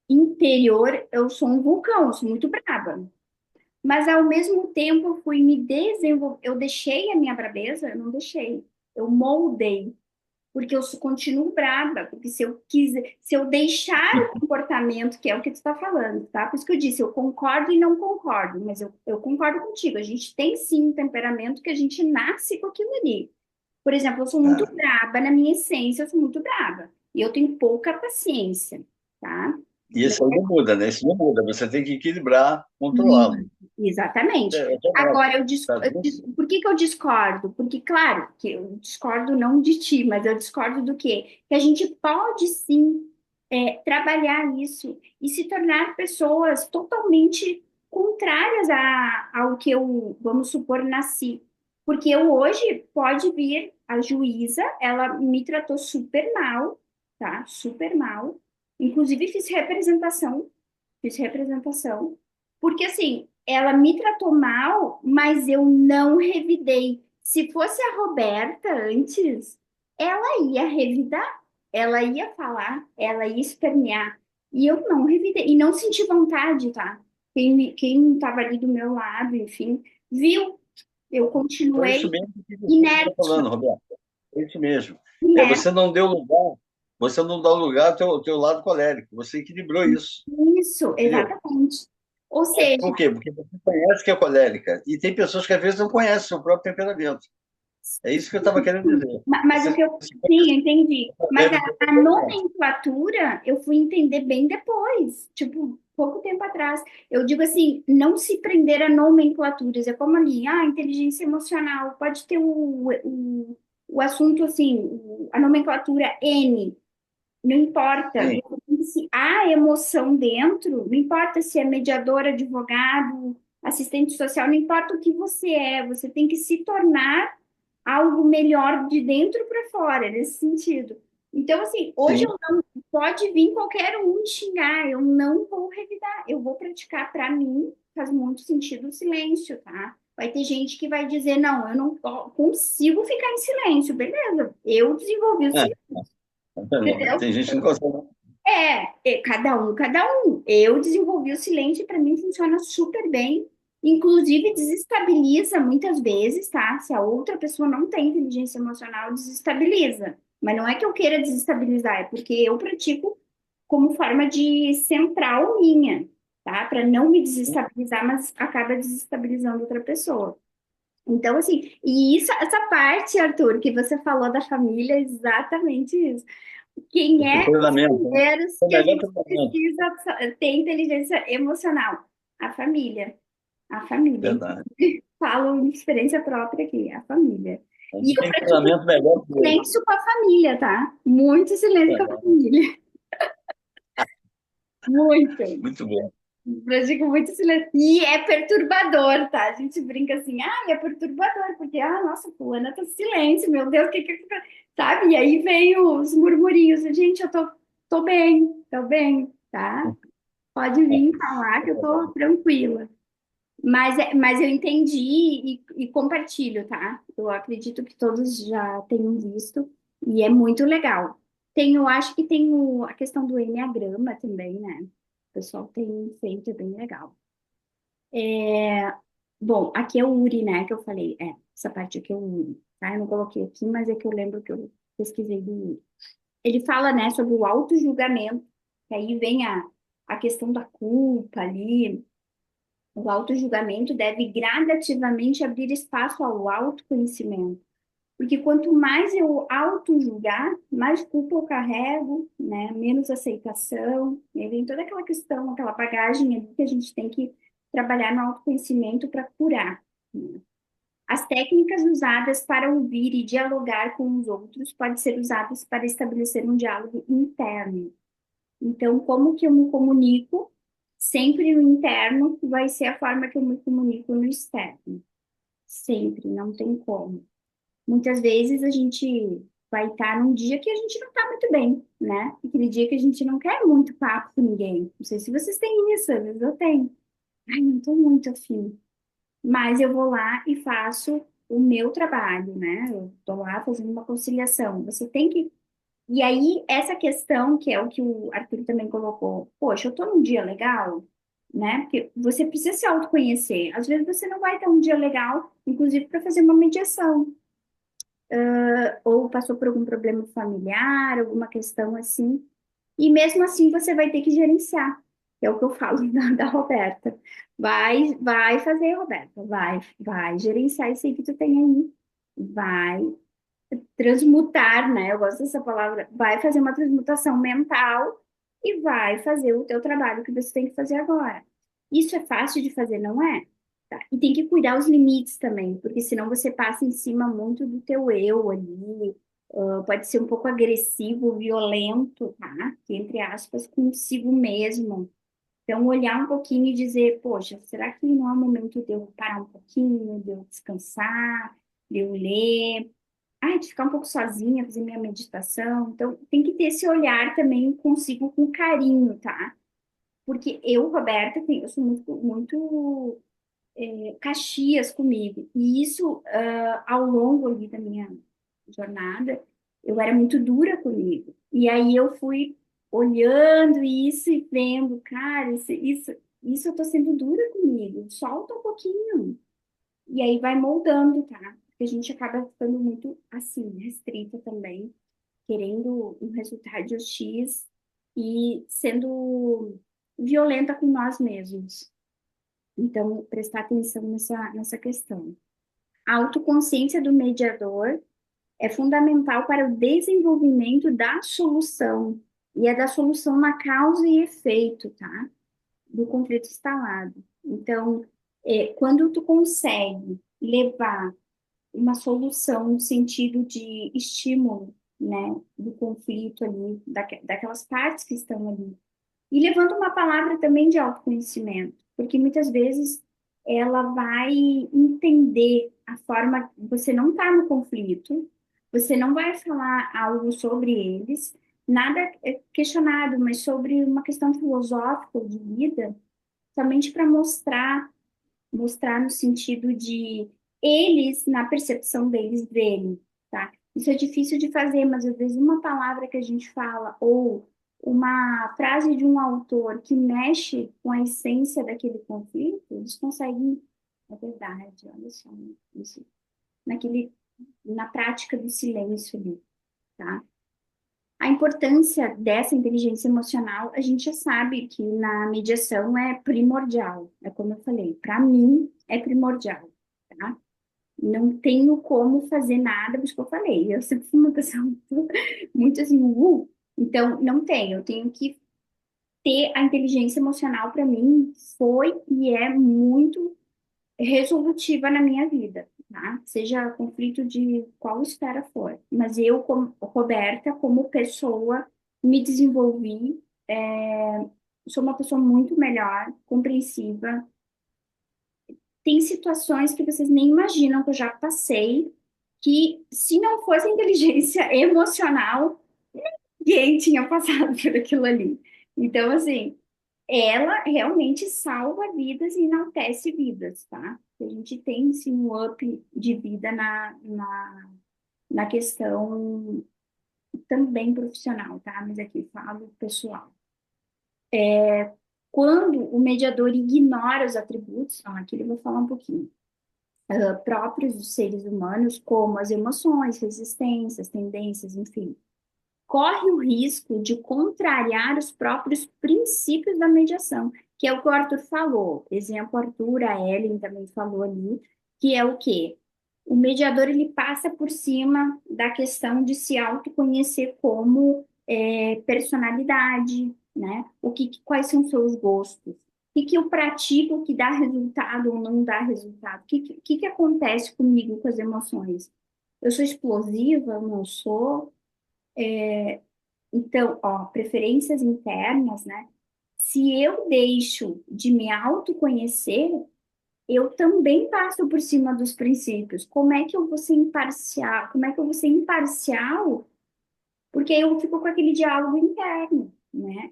interior, eu sou um vulcão, eu sou muito braba. Mas ao mesmo tempo eu fui me desenvolver. Eu deixei a minha brabeza? Eu não deixei. Eu moldei. Porque eu continuo braba. Porque se eu deixar o comportamento, que é o que tu está falando, tá? Por isso que eu disse, eu concordo e não concordo, mas eu concordo contigo. A gente tem sim um temperamento que a gente nasce com aquilo ali. Por exemplo, eu sou muito Ah, braba, na minha essência, eu sou muito braba. E eu tenho pouca paciência, tá? e isso aí não muda, né? Isso não muda. Você tem que equilibrar, controlá-lo. Exatamente. É verdade. Agora, Tá? por que que eu discordo? Porque, claro, que eu discordo não de ti, mas eu discordo do quê? Que a gente pode sim trabalhar isso e se tornar pessoas totalmente contrárias ao que eu, vamos supor, nasci. Porque eu hoje pode vir a juíza, ela me tratou super mal, tá? Super mal. Inclusive fiz representação. Porque assim, ela me tratou mal, mas eu não revidei. Se fosse a Roberta antes, ela ia revidar, ela ia falar, ela ia espernear. E eu não revidei, e não senti vontade, tá? Quem estava ali do meu lado, enfim, viu? Eu Foi isso continuei mesmo que você está inerte, falando, Roberto. É isso mesmo. inerte. Você não deu lugar, você não dá lugar ao teu lado colérico. Você equilibrou isso. Isso, Entendeu? exatamente. Ou seja, Por quê? Porque você conhece que é colérica. E tem pessoas que às vezes não conhecem o seu próprio temperamento. É isso que eu estava querendo dizer. Mas o Você que eu. se Sim, eu entendi. Mas deve ter a temperamento. nomenclatura eu fui entender bem depois, tipo, pouco tempo atrás. Eu digo assim, não se prender a nomenclaturas. É como ali, inteligência emocional, pode ter o assunto assim, a nomenclatura N, não importa. Sim. Você tem que se há emoção dentro, não importa se é mediador, advogado, assistente social, não importa o que você tem que se tornar algo melhor de dentro para fora, nesse sentido. Então, assim, hoje Sim, eu não pode vir qualquer um me xingar, eu não vou revidar, eu vou praticar para mim, faz muito sentido o silêncio, tá? Vai ter gente que vai dizer, não, eu não consigo ficar em silêncio, beleza, eu desenvolvi o é, silêncio. tem gente que não consegue. Cada um, cada um. Eu desenvolvi o silêncio e para mim funciona super bem. Inclusive, desestabiliza muitas vezes, tá? Se a outra pessoa não tem inteligência emocional, desestabiliza. Mas não é que eu queira desestabilizar, é porque eu pratico como forma de central minha, tá? Para não me desestabilizar, mas acaba desestabilizando outra pessoa. Então, assim, e isso, essa parte, Arthur, que você falou da família, é exatamente isso. Quem Esse é os treinamento, né? primeiros O que a melhor gente treinamento. precisa ter inteligência emocional? A família. A família. Verdade. Falo em experiência própria aqui, a família. Não E eu tem pratico treinamento melhor que esse. silêncio com a família, tá? Muito silêncio com a Verdade. família. Muito. Muito bom. Pratico muito silêncio. E é perturbador, tá? A gente brinca assim, é perturbador, porque, nossa, fulana tá em silêncio, meu Deus, sabe? E aí vem os murmurinhos, gente, tô bem, tá? Pode vir falar que eu tô tranquila. Mas eu entendi e compartilho, tá? Eu acredito que todos já tenham visto e é muito legal. Eu acho que tem a questão do enneagrama também, né? O pessoal tem feito, é bem legal. Bom, aqui é o URI, né, que eu falei. Essa parte aqui é o URI, tá? Eu não coloquei aqui, mas é que eu lembro que eu pesquisei do URI. Ele fala, né, sobre o auto-julgamento, que aí vem a questão da culpa ali. O auto-julgamento deve gradativamente abrir espaço ao autoconhecimento. Porque quanto mais eu auto-julgar, mais culpa eu carrego, né? Menos aceitação. E aí vem toda aquela questão, aquela bagagem ali que a gente tem que trabalhar no autoconhecimento para curar, né? As técnicas usadas para ouvir e dialogar com os outros podem ser usadas para estabelecer um diálogo interno. Então, como que eu me comunico? Sempre no interno vai ser a forma que eu me comunico no externo. Sempre, não tem como. Muitas vezes a gente vai estar num dia que a gente não está muito bem, né? Aquele dia que a gente não quer muito papo com ninguém. Não sei se vocês têm isso, às vezes eu tenho. Ai, não estou muito afim. Mas eu vou lá e faço o meu trabalho, né? Eu estou lá fazendo uma conciliação. Você tem que e aí, essa questão, que é o que o Arthur também colocou, poxa, eu tô num dia legal, né? Porque você precisa se autoconhecer. Às vezes você não vai ter um dia legal, inclusive para fazer uma mediação, ou passou por algum problema familiar, alguma questão assim. E mesmo assim você vai ter que gerenciar, que é o que eu falo da Roberta. Vai fazer, Roberta, vai gerenciar isso aí que tu tem aí. Vai transmutar, né? Eu gosto dessa palavra. Vai fazer uma transmutação mental e vai fazer o teu trabalho que você tem que fazer agora. Isso é fácil de fazer, não é? Tá? E tem que cuidar os limites também, porque senão você passa em cima muito do teu eu ali. Pode ser um pouco agressivo, violento, tá? Que, entre aspas, consigo mesmo. Então, olhar um pouquinho e dizer, poxa, será que não é o momento de eu parar um pouquinho, de eu descansar, de eu ler? De ficar um pouco sozinha, fazer minha meditação. Então, tem que ter esse olhar também consigo com carinho, tá? Porque eu, Roberta, eu sou muito Caxias comigo. E isso, ao longo ali da minha jornada, eu era muito dura comigo. E aí eu fui olhando isso e vendo, cara, isso eu tô sendo dura comigo. Solta um pouquinho. E aí vai moldando, tá? Porque a gente acaba ficando muito assim, restrita também, querendo um resultado X e sendo violenta com nós mesmos. Então, prestar atenção nessa questão. A autoconsciência do mediador é fundamental para o desenvolvimento da solução, e é da solução na causa e efeito, tá? Do conflito instalado. Então, quando tu consegue levar uma solução no sentido de estímulo, né, do conflito ali, daquelas partes que estão ali. E levando uma palavra também de autoconhecimento, porque muitas vezes ela vai entender a forma, você não está no conflito, você não vai falar algo sobre eles, nada é questionado, mas sobre uma questão filosófica ou de vida, somente para mostrar no sentido de eles, na percepção deles, dele, tá? Isso é difícil de fazer, mas às vezes uma palavra que a gente fala ou uma frase de um autor que mexe com a essência daquele conflito, eles conseguem, é verdade, olha só, isso, na prática do silêncio ali, tá? A importância dessa inteligência emocional, a gente já sabe que na mediação é primordial, é como eu falei, para mim é primordial, tá? Não tenho como fazer nada, porque eu falei, eu sempre fui uma pessoa muito assim, então não tenho, eu tenho que ter a inteligência emocional para mim foi e é muito resolutiva na minha vida, tá? Seja conflito de qual esfera for. Mas eu, como Roberta, como pessoa, me desenvolvi, sou uma pessoa muito melhor, compreensiva. Tem situações que vocês nem imaginam que eu já passei, que se não fosse a inteligência emocional, ninguém tinha passado por aquilo ali. Então, assim, ela realmente salva vidas e enaltece vidas, tá? A gente tem, sim, um up de vida na questão também profissional, tá? Mas aqui falo pessoal. Quando o mediador ignora os atributos, aqui eu vou falar um pouquinho, próprios dos seres humanos, como as emoções, resistências, tendências, enfim, corre o risco de contrariar os próprios princípios da mediação, que é o que o Arthur falou. Exemplo, Arthur, a Ellen também falou ali, que é o quê? O mediador ele passa por cima da questão de se autoconhecer como personalidade, né? Quais são os seus gostos? O que eu pratico que dá resultado ou não dá resultado? O que acontece comigo com as emoções? Eu sou explosiva? Eu não sou? Então, ó, preferências internas, né? Se eu deixo de me autoconhecer, eu também passo por cima dos princípios. Como é que eu vou ser imparcial? Como é que eu vou ser imparcial? Porque eu fico com aquele diálogo interno, né?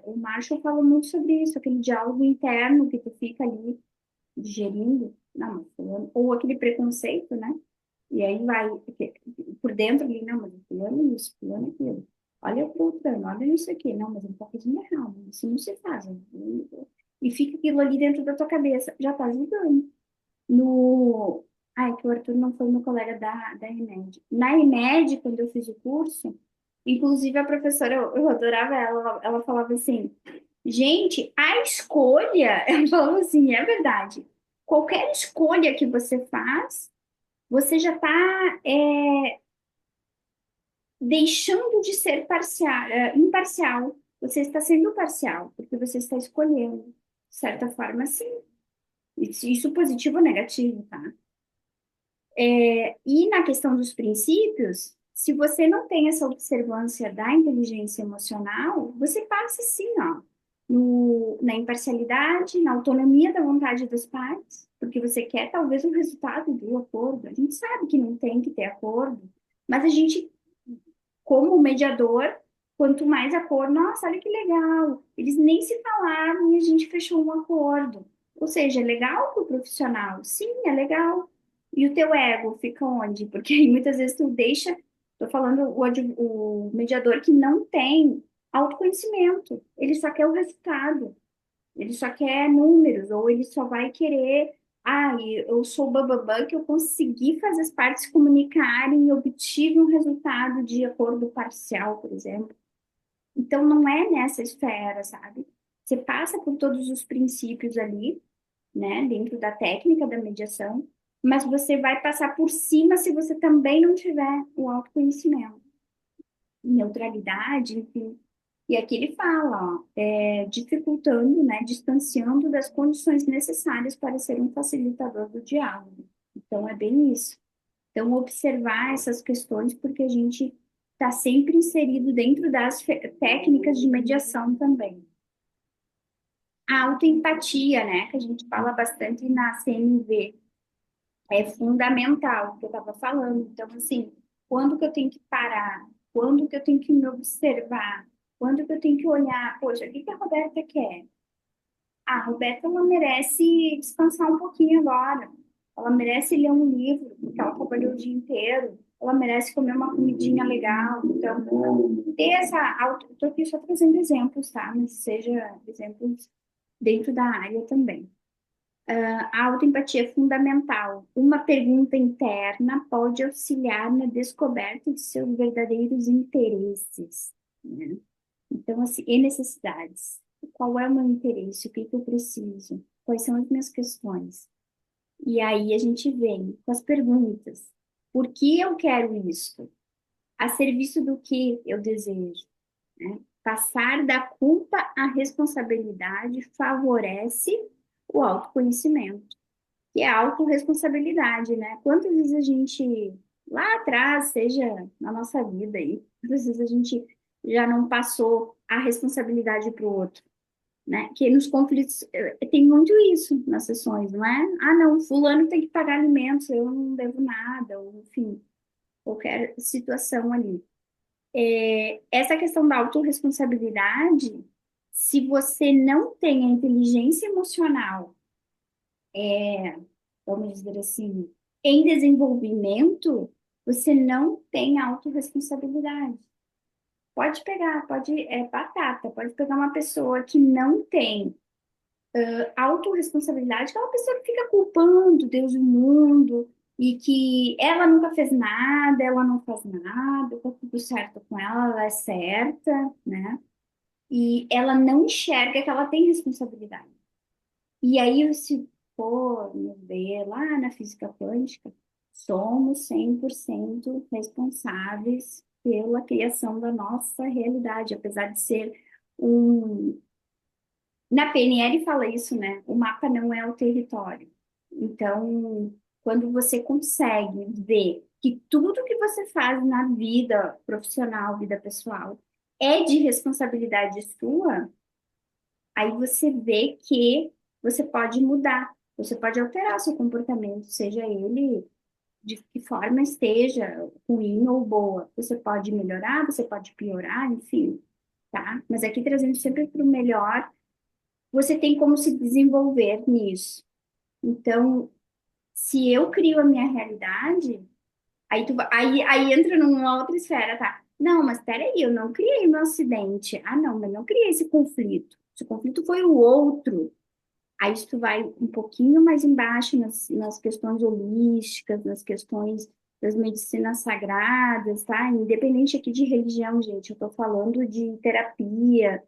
O Marshall fala muito sobre isso, aquele diálogo interno que tu fica ali digerindo. Não, mas ou aquele preconceito, né? E aí vai, por dentro ali, não, mas fulano é isso, fulano é aquilo. Olha o fulano, olha isso aqui. Não, mas ele está fazendo errado, isso não se faz. E fica aquilo ali dentro da tua cabeça, já tá julgando. No... Ai, que o Arthur não foi meu colega da EMED. Na EMED, quando eu fiz o curso, inclusive a professora, eu adorava ela falava assim, gente, a escolha, ela falava assim, é verdade, qualquer escolha que você faz, você já está deixando de ser imparcial. Você está sendo parcial, porque você está escolhendo. De certa forma, sim. Isso positivo ou negativo, tá? E na questão dos princípios, se você não tem essa observância da inteligência emocional, você passa sim, ó, na imparcialidade, na autonomia da vontade dos pais, porque você quer talvez o resultado do acordo. A gente sabe que não tem que ter acordo, mas a gente, como mediador, quanto mais acordo, nossa, olha que legal, eles nem se falaram e a gente fechou um acordo. Ou seja, é legal para o profissional? Sim, é legal. E o teu ego fica onde? Porque aí muitas vezes tu deixa, tô falando o mediador que não tem autoconhecimento, ele só quer o resultado, ele só quer números, ou ele só vai querer, eu sou o bambambam que eu consegui fazer as partes se comunicarem e obtive um resultado de acordo parcial, por exemplo. Então não é nessa esfera, sabe? Você passa por todos os princípios ali, né, dentro da técnica da mediação, mas você vai passar por cima se você também não tiver o autoconhecimento, neutralidade, enfim. E aqui ele fala, ó, dificultando, né, distanciando das condições necessárias para ser um facilitador do diálogo. Então, é bem isso. Então, observar essas questões, porque a gente está sempre inserido dentro das técnicas de mediação também. A autoempatia, né, que a gente fala bastante na CNV, é fundamental, o que eu estava falando. Então, assim, quando que eu tenho que parar? Quando que eu tenho que me observar? Quando que eu tenho que olhar? Poxa, o que que a Roberta quer? A Roberta, ela merece descansar um pouquinho agora. Ela merece ler um livro, porque ela trabalhou o dia inteiro. Ela merece comer uma comidinha legal. Então, ter essa auto... Estou aqui só trazendo exemplos, tá? Mas seja exemplos dentro da área também. A autoempatia é fundamental. Uma pergunta interna pode auxiliar na descoberta de seus verdadeiros interesses, né? Então, assim, e necessidades. Qual é o meu interesse? O que que eu preciso? Quais são as minhas questões? E aí a gente vem com as perguntas. Por que eu quero isso? A serviço do que eu desejo, né? Passar da culpa à responsabilidade favorece o autoconhecimento, que é a autorresponsabilidade, né? Quantas vezes a gente, lá atrás, seja na nossa vida aí, quantas vezes a gente já não passou a responsabilidade para o outro, né? Que nos conflitos tem muito isso nas sessões, não é? Ah, não, fulano tem que pagar alimentos, eu não devo nada, ou enfim, qualquer situação ali. Essa questão da autorresponsabilidade, se você não tem a inteligência emocional, vamos dizer assim, em desenvolvimento, você não tem autorresponsabilidade. Pode pegar, pode, é batata, pode pegar uma pessoa que não tem autorresponsabilidade, que é uma pessoa que fica culpando Deus e o mundo, e que ela nunca fez nada, ela não faz nada, tá tudo certo com ela, ela é certa, né? E ela não enxerga que ela tem responsabilidade. E aí, se for ver lá na física quântica, somos 100% responsáveis pela criação da nossa realidade, apesar de ser um. Na PNL fala isso, né? O mapa não é o território. Então, quando você consegue ver que tudo que você faz na vida profissional, vida pessoal, é de responsabilidade sua, aí você vê que você pode mudar, você pode alterar o seu comportamento, seja ele de que forma esteja, ruim ou boa. Você pode melhorar, você pode piorar, enfim, tá? Mas aqui trazendo sempre para o melhor, você tem como se desenvolver nisso. Então, se eu crio a minha realidade, aí entra numa outra esfera, tá? Não, mas peraí, eu não criei meu acidente. Ah, não, mas não criei esse conflito. Esse conflito foi o outro. Aí tu vai um pouquinho mais embaixo nas questões holísticas, nas questões das medicinas sagradas, tá? Independente aqui de religião, gente, eu tô falando de terapia.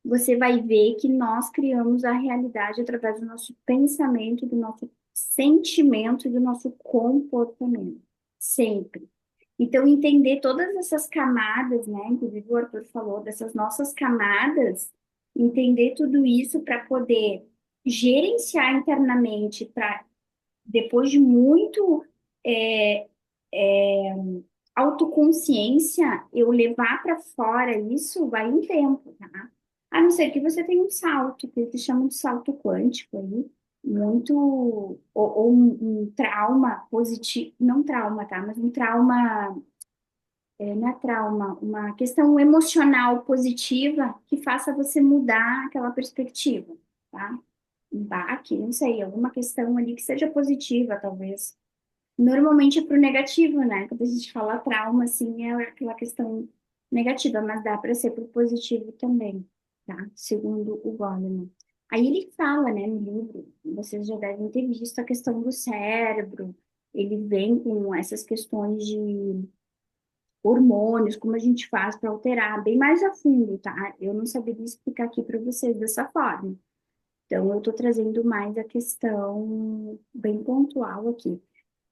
Você vai ver que nós criamos a realidade através do nosso pensamento, do nosso sentimento e do nosso comportamento. Sempre. Então, entender todas essas camadas, né? Inclusive o Arthur falou dessas nossas camadas, entender tudo isso para poder gerenciar internamente, para depois de muito é, é, autoconsciência, eu levar para fora isso vai um tempo, tá? A não ser que você tenha um salto, que eles chamam de salto quântico aí, muito, ou um trauma positivo, não trauma, tá? Mas um trauma não é trauma, uma questão emocional positiva que faça você mudar aquela perspectiva, tá? Um baque, não sei, alguma questão ali que seja positiva, talvez. Normalmente é pro negativo, né? Quando a gente fala trauma, assim, é aquela questão negativa, mas dá para ser pro positivo também, tá? Segundo o Goleman. Aí ele fala, né, no livro, vocês já devem ter visto a questão do cérebro, ele vem com essas questões de hormônios, como a gente faz para alterar, bem mais a fundo, tá? Eu não saberia explicar aqui para vocês dessa forma. Então, eu estou trazendo mais a questão bem pontual aqui.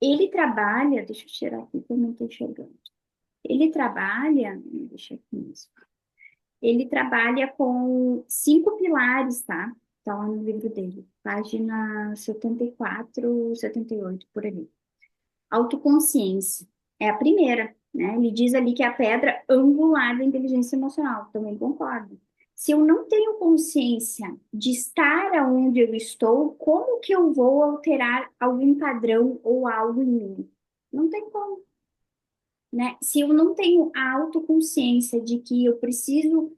Ele trabalha, deixa eu tirar aqui que eu não estou enxergando. Ele trabalha, deixa aqui mesmo. Ele trabalha com 5 pilares, tá? Tá lá no livro dele, página 74, 78, por ali. Autoconsciência é a primeira. né? Ele diz ali que é a pedra angular da inteligência emocional, também concordo. Se eu não tenho consciência de estar aonde eu estou, como que eu vou alterar algum padrão ou algo em mim? Não tem como, né? Se eu não tenho a autoconsciência de que eu preciso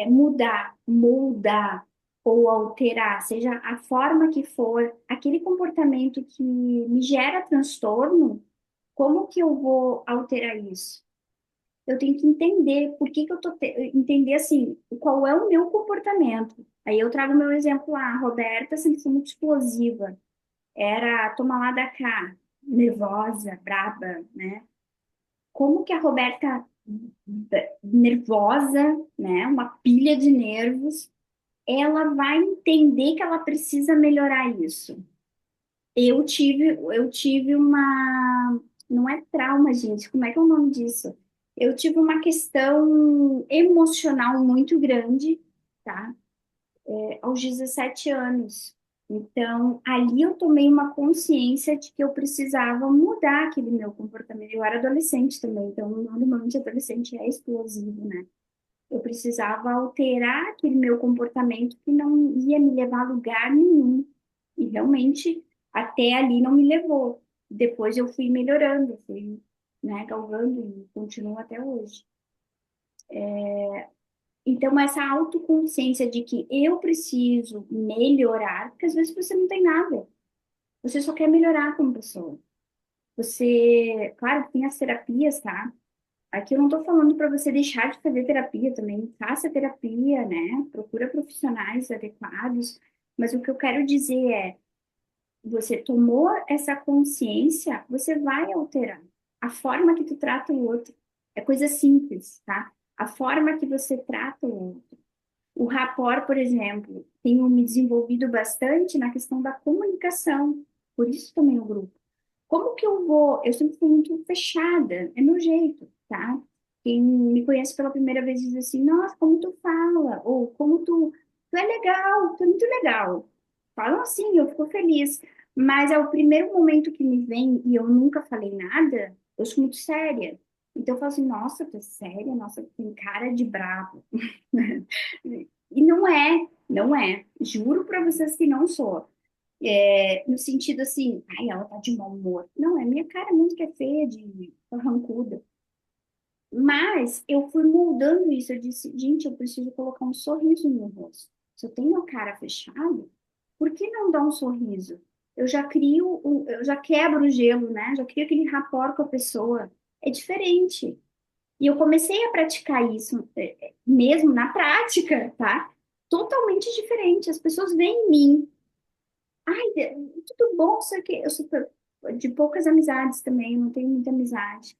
mudar, moldar ou alterar, seja a forma que for, aquele comportamento que me gera transtorno, como que eu vou alterar isso? Eu tenho que entender por que que eu entender assim, qual é o meu comportamento. Aí eu trago meu exemplo lá, a Roberta sempre foi muito explosiva, era toma lá da cá, nervosa, braba, né? Como que a Roberta nervosa, né, uma pilha de nervos, ela vai entender que ela precisa melhorar isso. Eu tive uma, não é trauma, gente, como é que é o nome disso? Eu tive uma questão emocional muito grande, tá? Aos 17 anos. Então, ali eu tomei uma consciência de que eu precisava mudar aquele meu comportamento. Eu era adolescente também, então, normalmente adolescente é explosivo, né? Eu precisava alterar aquele meu comportamento que não ia me levar a lugar nenhum. E realmente, até ali não me levou. Depois eu fui melhorando, fui, né, galgando e continuo até hoje. Então, essa autoconsciência de que eu preciso melhorar, porque às vezes você não tem nada, você só quer melhorar como pessoa. Você, claro, tem as terapias, tá? Aqui eu não tô falando para você deixar de fazer terapia também, faça terapia, né? Procura profissionais adequados, mas o que eu quero dizer é, você tomou essa consciência, você vai alterar a forma que tu trata o outro. É coisa simples, tá? A forma que você trata o outro. O rapport, por exemplo, tenho me desenvolvido bastante na questão da comunicação, por isso também o grupo. Como que eu vou? Eu sempre fui muito fechada, é meu jeito, tá? Quem me conhece pela primeira vez diz assim, nossa, como tu fala, ou como tu é legal, tu é muito legal. Falam assim, eu fico feliz. Mas é o primeiro momento que me vem e eu nunca falei nada, eu sou muito séria. Então eu falo assim, nossa, tu é séria? Nossa, tem cara de bravo. E não é, não é. Juro para vocês que não sou. No sentido assim, ai, ela tá de mau humor. Não, é minha cara muito que é feia, de carrancuda. Mas eu fui moldando isso. Eu disse, gente, eu preciso colocar um sorriso no meu rosto. Se eu tenho a cara fechada, por que não dar um sorriso? Eu já crio, eu já quebro o gelo, né? Já crio aquele rapport com a pessoa. É diferente. E eu comecei a praticar isso, mesmo na prática, tá? Totalmente diferente. As pessoas veem em mim. Ai, tudo bom, sei que eu sou de poucas amizades também, eu não tenho muita amizade.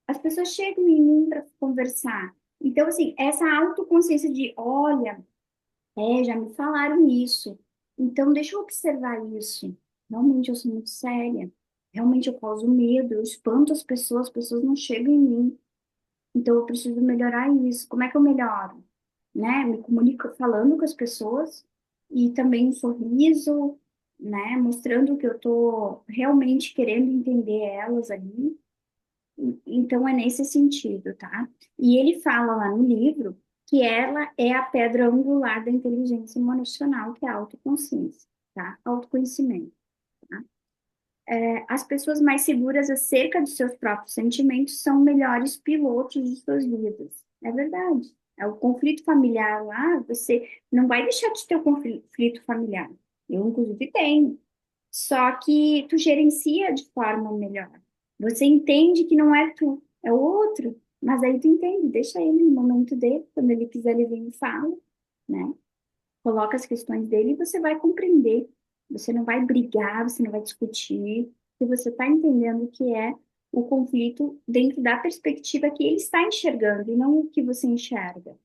As pessoas chegam em mim para conversar. Então, assim, essa autoconsciência de, olha, já me falaram isso. Então, deixa eu observar isso. Realmente eu sou muito séria. Realmente eu causo medo, eu espanto as pessoas não chegam em mim. Então, eu preciso melhorar isso. Como é que eu melhoro? Né? Me comunico falando com as pessoas e também um sorriso, né? Mostrando que eu estou realmente querendo entender elas ali. Então, é nesse sentido, tá? E ele fala lá no livro que ela é a pedra angular da inteligência emocional, que é a autoconsciência, tá? Autoconhecimento. Tá? As pessoas mais seguras acerca dos seus próprios sentimentos são melhores pilotos de suas vidas. É verdade. É o conflito familiar lá, você não vai deixar de ter o conflito familiar. Eu, inclusive, tenho. Só que tu gerencia de forma melhor. Você entende que não é tu, é o outro. Mas aí tu entende, deixa ele no momento dele, quando ele quiser, ele vem e fala, né? Coloca as questões dele e você vai compreender. Você não vai brigar, você não vai discutir, porque você está entendendo o que é o conflito dentro da perspectiva que ele está enxergando e não o que você enxerga.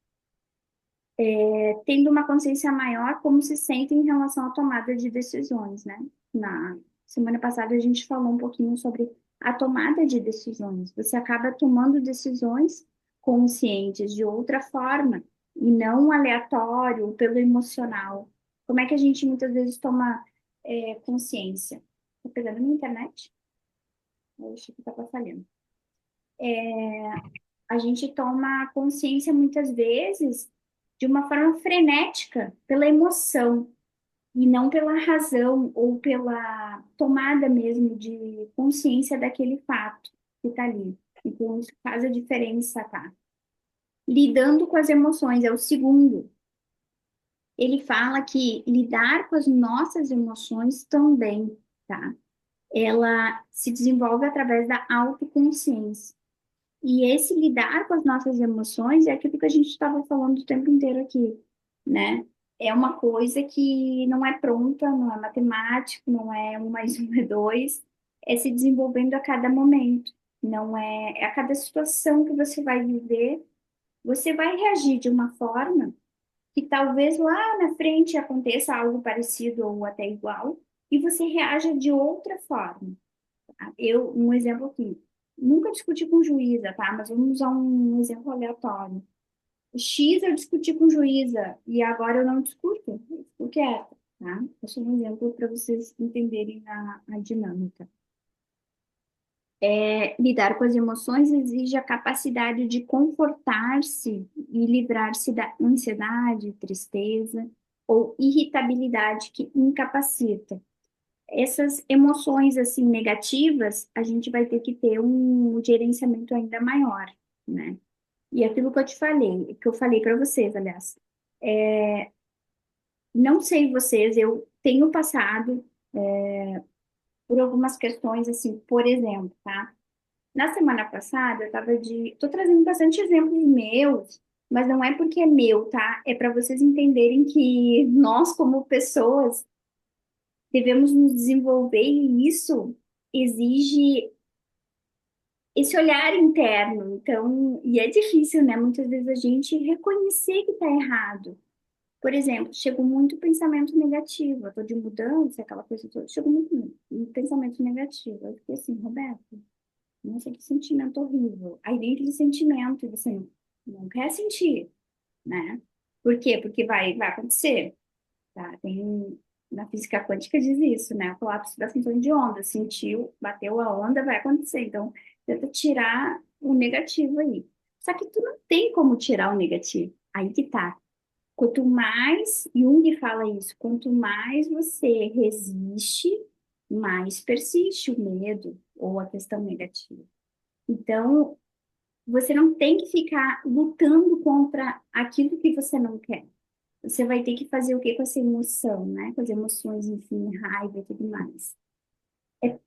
Tendo uma consciência maior, como se sente em relação à tomada de decisões, né? Na semana passada a gente falou um pouquinho sobre a tomada de decisões. Você acaba tomando decisões conscientes de outra forma e não aleatório, pelo emocional. Como é que a gente muitas vezes toma consciência? Tô pegando na internet? Eu acho que estava falhando. a gente toma consciência muitas vezes de uma forma frenética, pela emoção, e não pela razão ou pela tomada mesmo de consciência daquele fato que está ali. Então, isso faz a diferença, tá? Lidando com as emoções é o segundo. Ele fala que lidar com as nossas emoções também, tá? Ela se desenvolve através da autoconsciência. E esse lidar com as nossas emoções é aquilo que a gente estava falando o tempo inteiro aqui, né? É uma coisa que não é pronta, não é matemático, não é um mais um é dois, é se desenvolvendo a cada momento. Não é, é a cada situação que você vai viver, você vai reagir de uma forma que talvez lá na frente aconteça algo parecido ou até igual, e você reaja de outra forma. Um exemplo aqui. Nunca discuti com juíza, tá? Mas vamos usar um exemplo aleatório. X eu discuti com juíza e agora eu não discuto, eu fico quieta, tá? Esse é um exemplo para vocês entenderem a dinâmica. Lidar com as emoções exige a capacidade de confortar-se e livrar-se da ansiedade, tristeza ou irritabilidade que incapacita. Essas emoções assim negativas, a gente vai ter que ter um gerenciamento ainda maior, né? E aquilo que eu te falei, que eu falei para vocês, aliás, não sei vocês, eu tenho passado por algumas questões assim, por exemplo, tá? Na semana passada, tô trazendo bastante exemplos meus, mas não é porque é meu, tá? É para vocês entenderem que nós, como pessoas, devemos nos desenvolver e isso exige esse olhar interno. Então, e é difícil, né? Muitas vezes a gente reconhecer que está errado. Por exemplo, chegou muito pensamento negativo. Eu tô de mudança, aquela coisa toda. Chegou muito pensamento negativo. Eu fiquei assim, Roberto, nossa, que sentimento horrível. Aí vem aquele sentimento e você não quer sentir, né? Por quê? Porque vai acontecer. Tá? Na física quântica diz isso, né? O colapso da função de onda. Sentiu, bateu a onda, vai acontecer. Então, tenta tirar o negativo aí. Só que tu não tem como tirar o negativo. Aí que tá. Quanto mais, Jung fala isso, quanto mais você resiste, mais persiste o medo ou a questão negativa. Então, você não tem que ficar lutando contra aquilo que você não quer. Você vai ter que fazer o que com essa emoção, né? Com as emoções, enfim, raiva e tudo mais.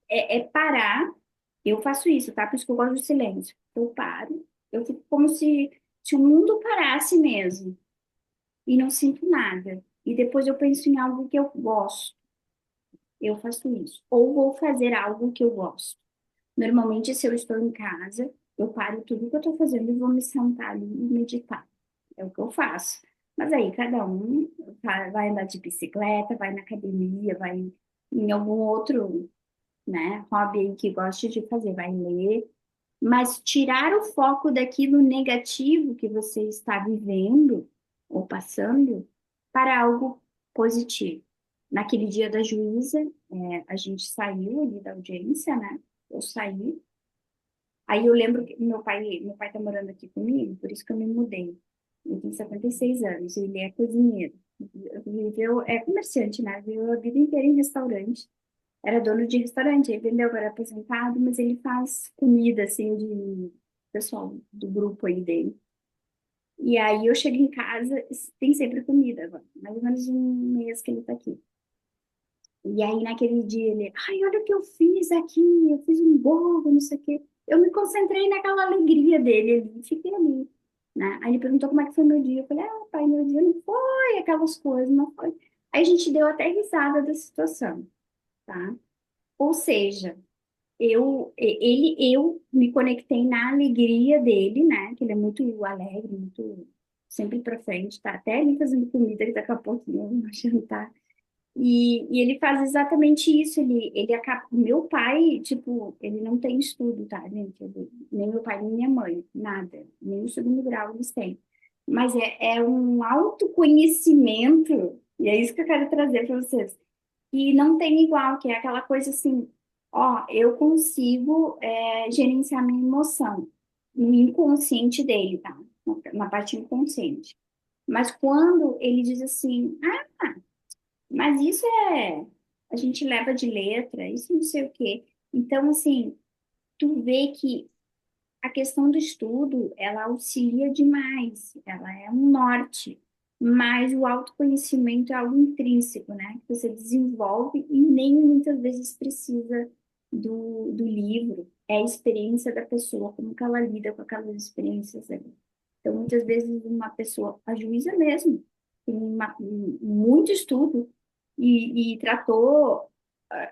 É parar. Eu faço isso, tá? Por isso que eu gosto do silêncio. Eu paro, eu fico como se o mundo parasse mesmo e não sinto nada. E depois eu penso em algo que eu gosto. Eu faço isso. Ou vou fazer algo que eu gosto. Normalmente, se eu estou em casa, eu paro tudo que eu estou fazendo e vou me sentar ali e meditar. É o que eu faço. Mas aí cada um vai andar de bicicleta, vai na academia, vai em algum outro, né, hobby aí que goste de fazer, vai ler. Mas tirar o foco daquilo negativo que você está vivendo ou passando para algo positivo. Naquele dia da juíza, a gente saiu ali da audiência, né? Eu saí. Aí eu lembro que meu pai tá morando aqui comigo, por isso que eu me mudei. Ele tem 76 anos, ele é cozinheiro. É comerciante, né? Viveu a vida inteira em restaurante. Era dono de restaurante, aí vendeu agora é aposentado, mas ele faz comida, assim, de pessoal do grupo aí dele. E aí eu chego em casa, tem sempre comida agora, mais ou menos um mês que ele tá aqui. E aí, naquele dia, ele, ai, olha o que eu fiz aqui, eu fiz um bolo, não sei o quê. Eu me concentrei naquela alegria dele ali, fiquei ali, né? Aí ele perguntou como é que foi meu dia. Eu falei, ah, pai, meu dia não foi aquelas coisas, não foi. Aí a gente deu até risada da situação, tá? Ou seja, eu me conectei na alegria dele, né? Que ele é muito alegre, muito sempre pra frente, tá até ali fazendo comida, que daqui a pouquinho eu vou jantar. E ele faz exatamente isso. Ele acaba. Meu pai, tipo, ele não tem estudo, tá, gente? Nem meu pai, nem minha mãe, nada. Nem o segundo grau eles têm. Mas é um autoconhecimento, e é isso que eu quero trazer para vocês. E não tem igual, que é aquela coisa assim, ó, eu consigo gerenciar minha emoção. no inconsciente dele, tá? Na parte inconsciente. Mas quando ele diz assim, mas isso a gente leva de letra, isso não sei o quê. Então, assim, tu vê que a questão do estudo, ela auxilia demais, ela é um norte, mas o autoconhecimento é algo intrínseco, né? Que você desenvolve e nem muitas vezes precisa do livro, é a experiência da pessoa, como que ela lida com aquelas experiências ali. Então, muitas vezes uma pessoa, a juíza mesmo, tem muito estudo e tratou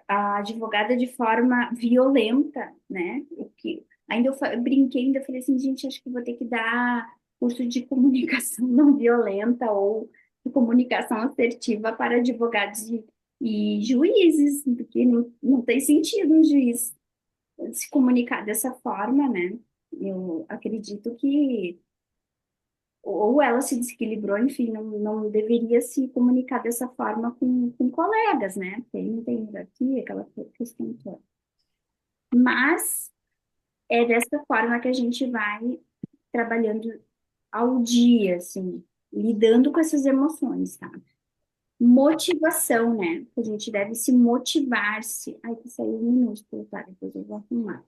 a advogada de forma violenta, né? O que ainda eu brinquei, ainda falei assim, gente, acho que vou ter que dar curso de comunicação não violenta ou de comunicação assertiva para advogados e juízes, porque não tem sentido um juiz se comunicar dessa forma, né? Eu acredito que ou ela se desequilibrou, enfim, não deveria se comunicar dessa forma com colegas, né? Tem hierarquia, aquela questão toda. Mas é dessa forma que a gente vai trabalhando ao dia, assim, lidando com essas emoções, tá? Motivação, né? A gente deve se motivar-se. Ai, que saiu minúsculo, tá? Depois eu vou arrumar.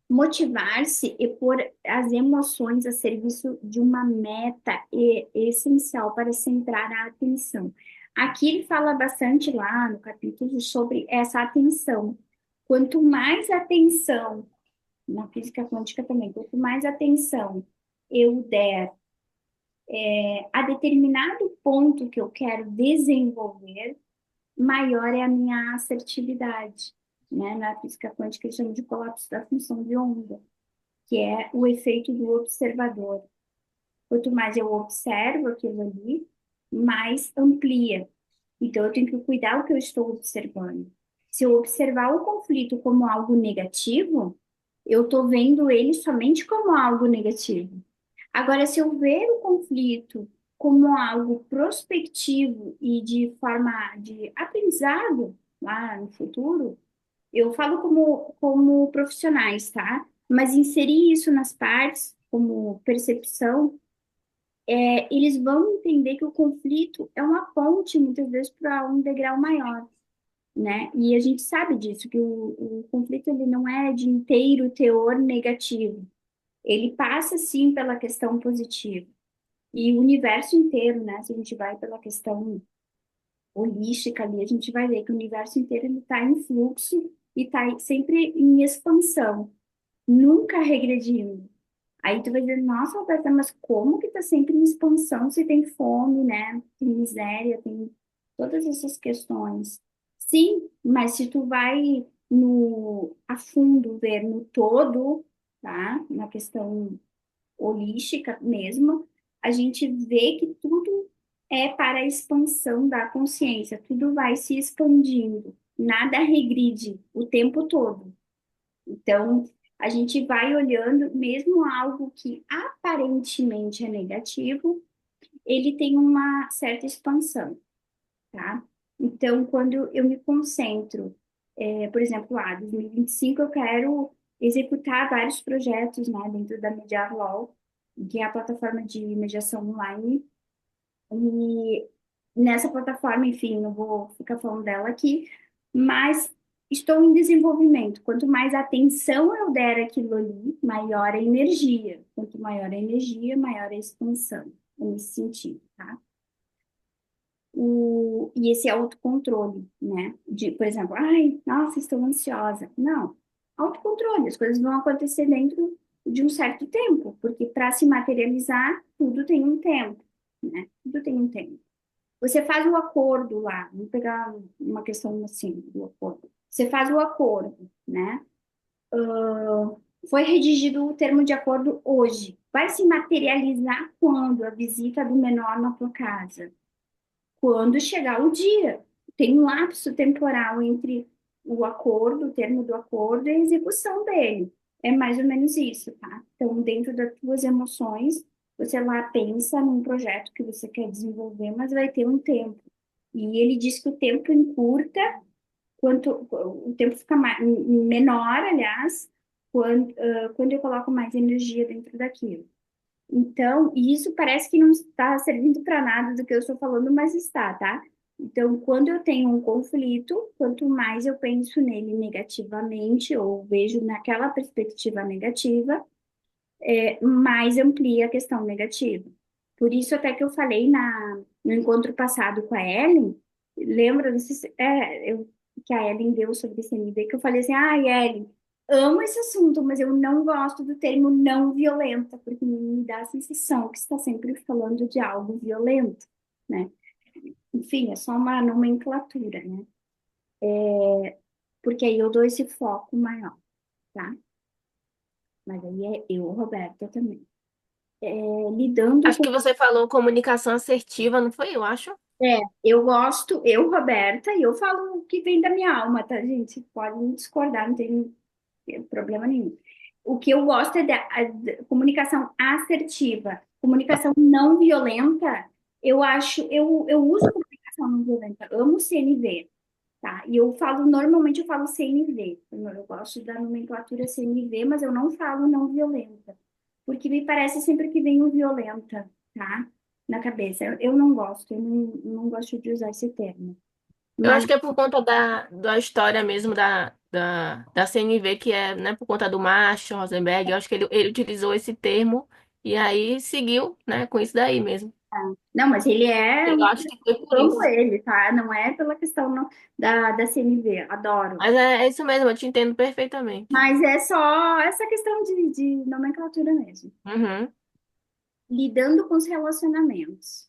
Motivar-se e pôr as emoções a serviço de uma meta essencial para centrar a atenção. Aqui ele fala bastante lá no capítulo sobre essa atenção. Quanto mais atenção, na física quântica também, quanto mais atenção eu der a determinado ponto que eu quero desenvolver, maior é a minha assertividade. Né? Na física quântica, eles chamam de colapso da função de onda, que é o efeito do observador. Quanto mais eu observo aquilo ali, mais amplia. Então, eu tenho que cuidar o que eu estou observando. Se eu observar o conflito como algo negativo, eu estou vendo ele somente como algo negativo. Agora, se eu ver o conflito como algo prospectivo e de forma de aprendizado lá no futuro, eu falo como profissionais, tá? Mas inserir isso nas partes, como percepção, eles vão entender que o conflito é uma ponte, muitas vezes, para um degrau maior, né? E a gente sabe disso, que o conflito ele não é de inteiro teor negativo. Ele passa, sim, pela questão positiva. E o universo inteiro, né? Se a gente vai pela questão holística ali, a gente vai ver que o universo inteiro ele está em fluxo e está sempre em expansão, nunca regredindo. Aí tu vai dizer, nossa, Roberta, mas como que tá sempre em expansão se tem fome, né? Tem miséria, tem todas essas questões. Sim, mas se tu vai no a fundo ver no todo, tá? Na questão holística mesmo, a gente vê que tudo é para a expansão da consciência, tudo vai se expandindo, nada regride o tempo todo. Então, a gente vai olhando, mesmo algo que aparentemente é negativo, ele tem uma certa expansão, tá? Então, quando eu me concentro, por exemplo, 2025 eu quero executar vários projetos, né, dentro da MediaLaw, que é a plataforma de mediação online, e nessa plataforma, enfim, não vou ficar falando dela aqui, mas estou em desenvolvimento. Quanto mais atenção eu der àquilo ali, maior a energia. Quanto maior a energia, maior a expansão, nesse sentido, tá? E esse autocontrole, né? Por exemplo, ai, nossa, estou ansiosa. Não, autocontrole, as coisas vão acontecer dentro de um certo tempo, porque para se materializar, tudo tem um tempo, né? Tudo tem um tempo. Você faz o acordo lá, vamos pegar uma questão assim, do acordo. Você faz o acordo, né? Foi redigido o termo de acordo hoje. Vai se materializar quando a visita do menor na tua casa? Quando chegar o dia. Tem um lapso temporal entre o acordo, o termo do acordo e a execução dele. É mais ou menos isso, tá? Então, dentro das tuas emoções, você lá pensa num projeto que você quer desenvolver, mas vai ter um tempo. E ele diz que o tempo encurta, quanto o tempo fica menor, aliás, quando eu coloco mais energia dentro daquilo. Então, e isso parece que não está servindo para nada do que eu estou falando, mas está, tá? Então, quando eu tenho um conflito, quanto mais eu penso nele negativamente, ou vejo naquela perspectiva negativa, mais amplia a questão negativa. Por isso, até que eu falei no encontro passado com a Ellen, lembra que a Ellen deu sobre CNV, que eu falei assim, Ellen, amo esse assunto, mas eu não gosto do termo não violenta, porque me dá a sensação que está sempre falando de algo violento, né? Enfim, é só uma nomenclatura, né? Porque aí eu dou esse foco maior, tá? Mas aí é eu, Roberta, também. Lidando Acho com que você falou comunicação assertiva, não foi? Eu acho. Eu gosto, eu, Roberta, e eu falo o que vem da minha alma, tá, gente? Podem discordar, não tem problema nenhum. O que eu gosto é da comunicação assertiva. Comunicação não violenta, eu acho, eu uso comunicação não violenta, amo CNV, tá? E normalmente eu falo CNV. Eu gosto da nomenclatura CNV, mas eu não falo não violenta, porque me parece sempre que vem o violenta, tá? Na cabeça. Eu não gosto, eu não gosto de usar esse termo. Eu Mas acho que é por conta da história mesmo da CNV, que é, né, por conta do Marshall Rosenberg. Eu acho que ele utilizou esse termo e aí seguiu, né, com isso daí mesmo. não, mas ele é. Eu acho que foi por Amo isso. ele, tá? Não é pela questão da CNV, adoro. Mas é isso mesmo, eu te entendo perfeitamente. Mas é só essa questão de nomenclatura mesmo. Uhum. Lidando com os relacionamentos.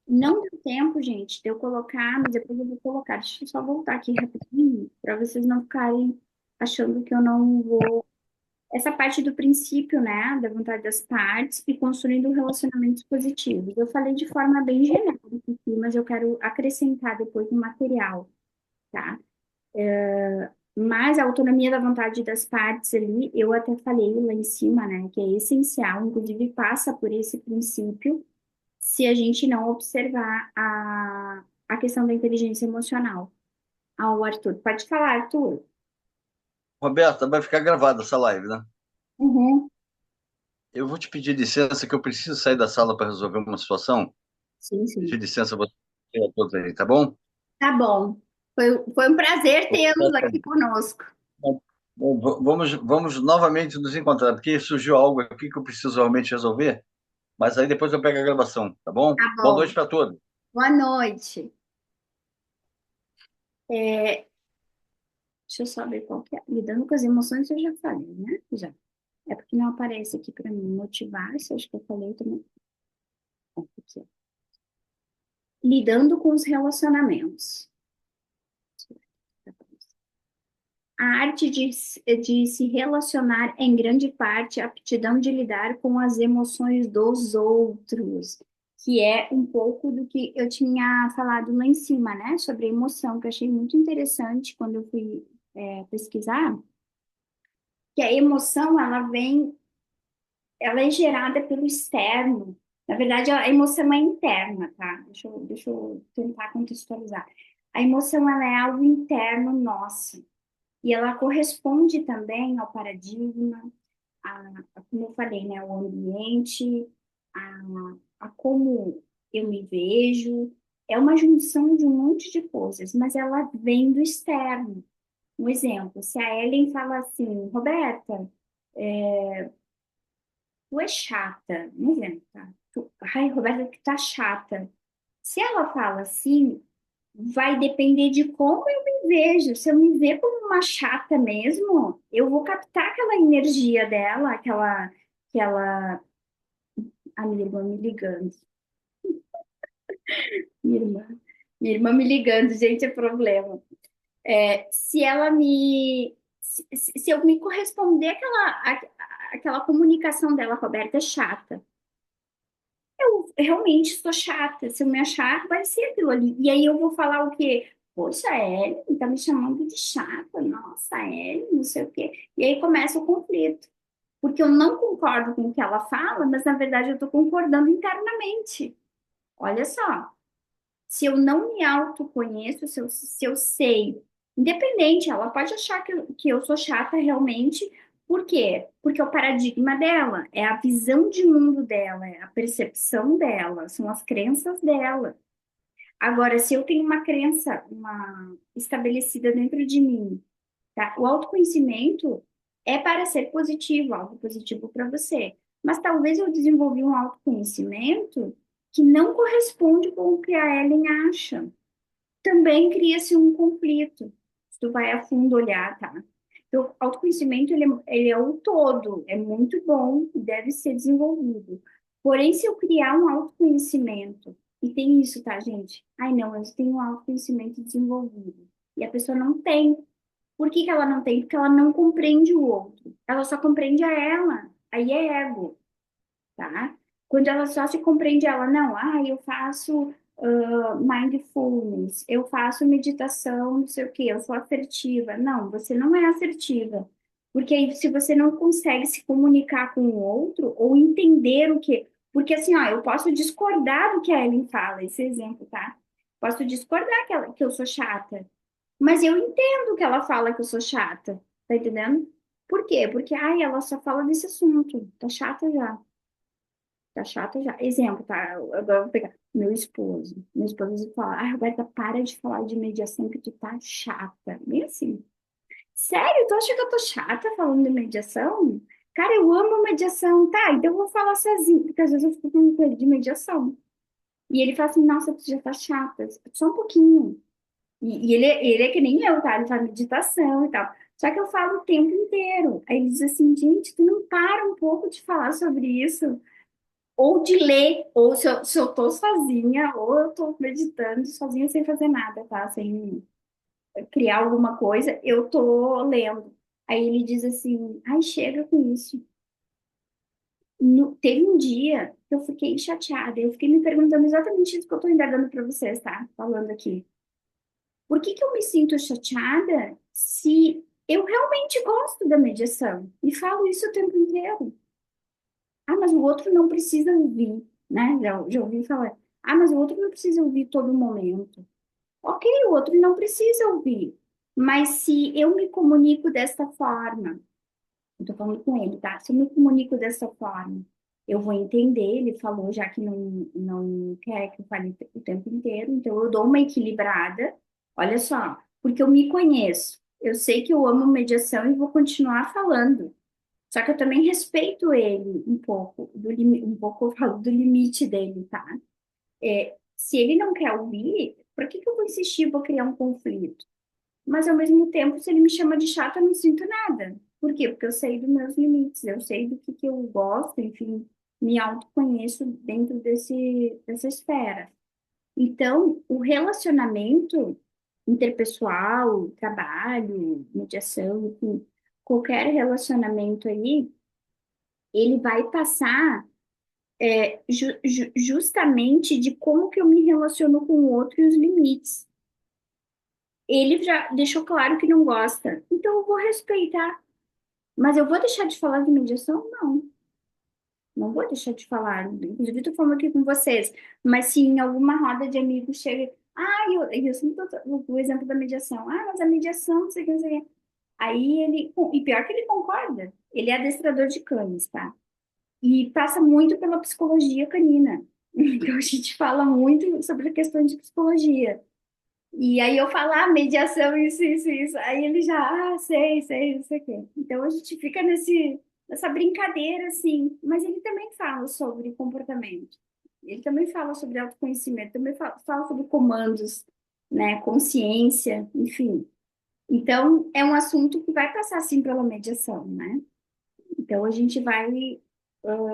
Não deu tempo, gente, de eu colocar, mas depois eu vou colocar. Deixa eu só voltar aqui rapidinho, para vocês não ficarem achando que eu não vou. Essa parte do princípio, né, da vontade das partes e construindo relacionamentos positivos. Eu falei de forma bem genérica aqui, mas eu quero acrescentar depois no material, tá? Mas a autonomia da vontade das partes ali, eu até falei lá em cima, né, que é essencial, inclusive passa por esse princípio, se a gente não observar a questão da inteligência emocional. O Arthur, pode falar, Arthur. Roberta, vai ficar gravada essa live, né? Uhum. Eu vou te pedir licença, que eu preciso sair da sala para resolver uma situação. Sim, sim. Pedir licença a você e a todos aí, tá bom? Tá bom. Foi um prazer tê-los aqui conosco. Bom, vamos novamente nos encontrar, porque surgiu algo aqui que eu preciso realmente resolver, mas aí depois eu pego a gravação, tá bom? Tá Boa bom. noite para todos. Boa noite. Deixa eu só ver qual que é. Lidando com as emoções, eu já falei, né? Já. É porque não aparece aqui para mim. Motivar, se eu acho que eu falei também. Aqui, ó. Lidando com os relacionamentos. A arte de se relacionar é, em grande parte, a aptidão de lidar com as emoções dos outros, que é um pouco do que eu tinha falado lá em cima, né? Sobre a emoção, que eu achei muito interessante quando eu fui, pesquisar, que a emoção, ela é gerada pelo externo. Na verdade, a emoção é interna, tá? Deixa eu tentar contextualizar. A emoção, ela é algo interno nosso. E ela corresponde também ao paradigma, como eu falei, né, o ambiente, a como eu me vejo. É uma junção de um monte de coisas, mas ela vem do externo. Um exemplo, se a Ellen fala assim, Roberta, tu é chata, um exemplo, tá? Ai, Roberta, tu tá chata. Se ela fala assim, vai depender de como eu me vejo. Se eu me ver como uma chata mesmo, eu vou captar aquela energia dela, aquela, a minha irmã me ligando. Minha irmã, minha irmã me ligando, gente, é problema. Se ela se eu me corresponder àquela comunicação dela, Roberta, é chata. Eu realmente sou chata. Se eu me achar, vai ser aquilo ali. E aí eu vou falar o quê? Poxa, a Ellen tá me chamando de chata. Nossa, a Ellen, não sei o quê. E aí começa o conflito. Porque eu não concordo com o que ela fala, mas na verdade eu estou concordando internamente. Olha só. Se eu não me autoconheço, se eu sei, independente, ela pode achar que eu sou chata realmente, Por quê? Porque é o paradigma dela, é a visão de mundo dela, é a percepção dela, são as crenças dela. Agora, se eu tenho uma crença, uma estabelecida dentro de mim, tá? O autoconhecimento é para ser positivo, algo positivo para você. Mas talvez eu desenvolvi um autoconhecimento que não corresponde com o que a Ellen acha. Também cria-se um conflito. Se tu vai a fundo olhar, tá? Então, autoconhecimento, ele é o todo, é muito bom e deve ser desenvolvido. Porém, se eu criar um autoconhecimento, e tem isso, tá, gente? Ai, não, eu tenho um autoconhecimento desenvolvido. E a pessoa não tem. Por que que ela não tem? Porque ela não compreende o outro. Ela só compreende a ela. Aí é ego, tá? Quando ela só se compreende ela, não, eu faço mindfulness, eu faço meditação, não sei o quê, eu sou assertiva. Não, você não é assertiva. Porque aí, se você não consegue se comunicar com o outro ou entender o que. Porque assim, ó, eu posso discordar do que a Ellen fala, esse exemplo, tá? Posso discordar que eu sou chata. Mas eu entendo que ela fala que eu sou chata, tá entendendo? Por quê? Porque, ela só fala desse assunto, tá chata já. Tá chata já. Exemplo, tá? Agora eu vou pegar meu esposo. Meu esposo fala, Roberta, para de falar de mediação que tu tá chata. Meio assim. Sério? Tu acha que eu tô chata falando de mediação? Cara, eu amo mediação. Tá, então eu vou falar sozinho, porque às vezes eu fico com ele de mediação. E ele fala assim, nossa, tu já tá chata. Só um pouquinho. E ele é que nem eu, tá? Ele faz meditação e tal. Só que eu falo o tempo inteiro. Aí ele diz assim, gente, tu não para um pouco de falar sobre isso? Ou de ler, ou se eu tô sozinha, ou eu tô meditando sozinha sem fazer nada, tá? Sem criar alguma coisa, eu tô lendo. Aí ele diz assim, chega com isso. Teve um dia que eu fiquei chateada, eu fiquei me perguntando exatamente isso que eu tô indagando para vocês, tá? Falando aqui. Por que que eu me sinto chateada se eu realmente gosto da mediação? E falo isso o tempo inteiro. Mas o outro não precisa ouvir, né? Já ouvi falar. Mas o outro não precisa ouvir todo momento. Ok, o outro não precisa ouvir. Mas se eu me comunico desta forma, eu tô falando com ele, tá? Se eu me comunico dessa forma, eu vou entender. Ele falou já que não quer que eu fale o tempo inteiro, então eu dou uma equilibrada. Olha só, porque eu me conheço. Eu sei que eu amo mediação e vou continuar falando. Só que eu também respeito ele um pouco, um pouco eu falo do limite dele, tá? Se ele não quer ouvir, por que que eu vou insistir, vou criar um conflito? Mas ao mesmo tempo, se ele me chama de chata, eu não sinto nada. Por quê? Porque eu sei dos meus limites, eu sei do que eu gosto, enfim, me autoconheço dentro dessa esfera. Então, o relacionamento interpessoal, trabalho, mediação, enfim, qualquer relacionamento aí, ele vai passar justamente de como que eu me relaciono com o outro e os limites. Ele já deixou claro que não gosta, então eu vou respeitar. Mas eu vou deixar de falar de mediação? Não, não vou deixar de falar. Inclusive, estou falando aqui com vocês. Mas se em alguma roda de amigos chega. Eu sempre dou o exemplo da mediação. Mas a mediação, não sei o que, não sei o que. Aí ele. E pior que ele concorda. Ele é adestrador de cães, tá? E passa muito pela psicologia canina. Então a gente fala muito sobre a questão de psicologia. E aí eu falo, mediação, isso, isso, isso. Aí ele já, sei, não sei o quê. Então a gente fica nessa brincadeira, assim. Mas ele também fala sobre comportamento. Ele também fala sobre autoconhecimento, também fala sobre comandos, né, consciência, enfim. Então é um assunto que vai passar, assim, pela mediação, né? Então a gente vai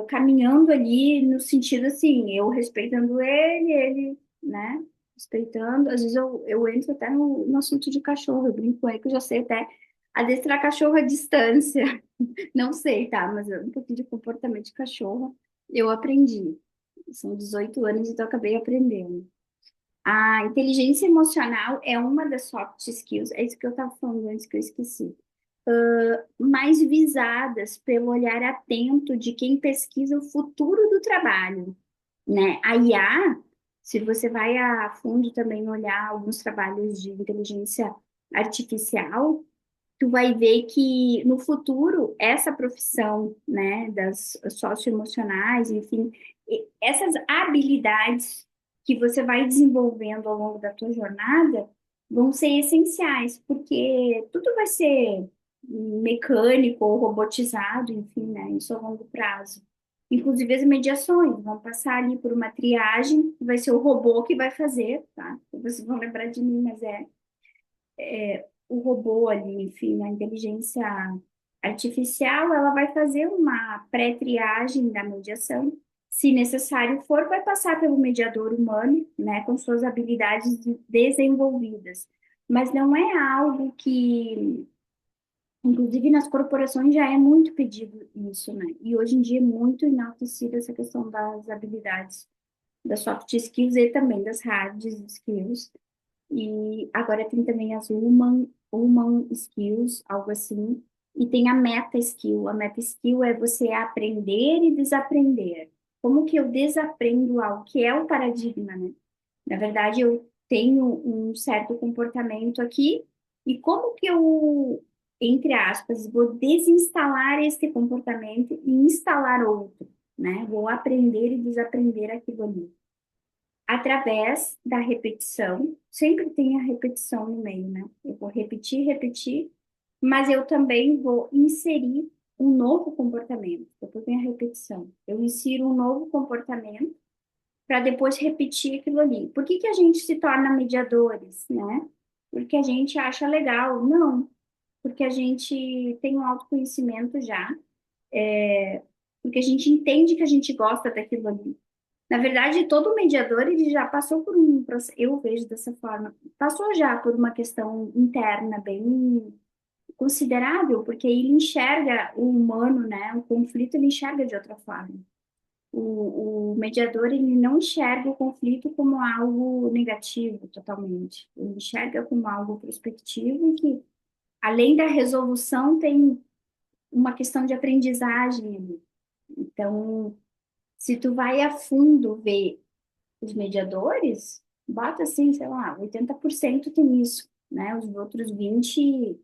caminhando ali no sentido assim, eu respeitando ele, né? Respeitando. Às vezes eu entro até no assunto de cachorro, eu brinco com ele que eu já sei até adestrar cachorro à distância. Não sei, tá? Mas um pouquinho de comportamento de cachorro eu aprendi. São 18 anos, então eu acabei aprendendo. A inteligência emocional é uma das soft skills, é isso que eu estava falando antes que eu esqueci, mais visadas pelo olhar atento de quem pesquisa o futuro do trabalho, né? A IA, se você vai a fundo também olhar alguns trabalhos de inteligência artificial, tu vai ver que no futuro essa profissão, né, das socioemocionais, enfim, essas habilidades que você vai desenvolvendo ao longo da tua jornada vão ser essenciais, porque tudo vai ser mecânico ou robotizado, enfim, né, isso a longo prazo. Inclusive as mediações vão passar ali por uma triagem, vai ser o robô que vai fazer, tá? Vocês vão lembrar de mim, mas o robô ali, enfim, a inteligência artificial, ela vai fazer uma pré-triagem da mediação. Se necessário for, vai passar pelo mediador humano, né, com suas habilidades desenvolvidas. Mas não é algo que, inclusive nas corporações já é muito pedido isso, né? E hoje em dia é muito enaltecida essa questão das habilidades, das soft skills e também das hard skills. E agora tem também as human skills, algo assim. E tem a meta skill. A meta skill é você aprender e desaprender. Como que eu desaprendo algo que é o paradigma, né? Na verdade, eu tenho um certo comportamento aqui e como que eu, entre aspas, vou desinstalar este comportamento e instalar outro, né? Vou aprender e desaprender aquilo ali através da repetição. Sempre tem a repetição no meio, né? Eu vou repetir, repetir, mas eu também vou inserir um novo comportamento. Depois tem a repetição. Eu insiro um novo comportamento para depois repetir aquilo ali. Por que que a gente se torna mediadores, né? Porque a gente acha legal? Não, porque a gente tem um autoconhecimento já, porque a gente entende que a gente gosta daquilo ali. Na verdade, todo mediador ele já passou por um processo, eu vejo dessa forma, passou já por uma questão interna bem considerável, porque ele enxerga o humano, né, o conflito ele enxerga de outra forma. O mediador ele não enxerga o conflito como algo negativo totalmente, ele enxerga como algo prospectivo e que além da resolução tem uma questão de aprendizagem ali. Então, se tu vai a fundo ver os mediadores, bota assim, sei lá, 80% tem isso, né? Os outros 20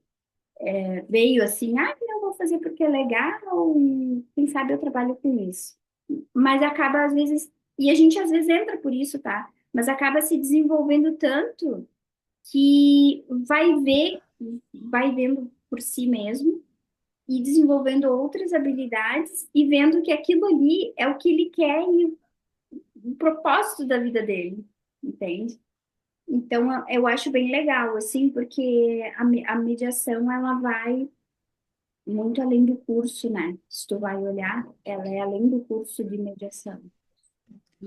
veio assim, ah, não vou fazer porque é legal, e quem sabe eu trabalho com isso. Mas acaba às vezes, e a gente às vezes entra por isso, tá? Mas acaba se desenvolvendo tanto que vai vendo por si mesmo e desenvolvendo outras habilidades e vendo que aquilo ali é o que ele quer e o propósito da vida dele, entende? Então, eu acho bem legal, assim, porque a mediação, ela vai muito além do curso, né? Se tu vai olhar, ela é além do curso de mediação.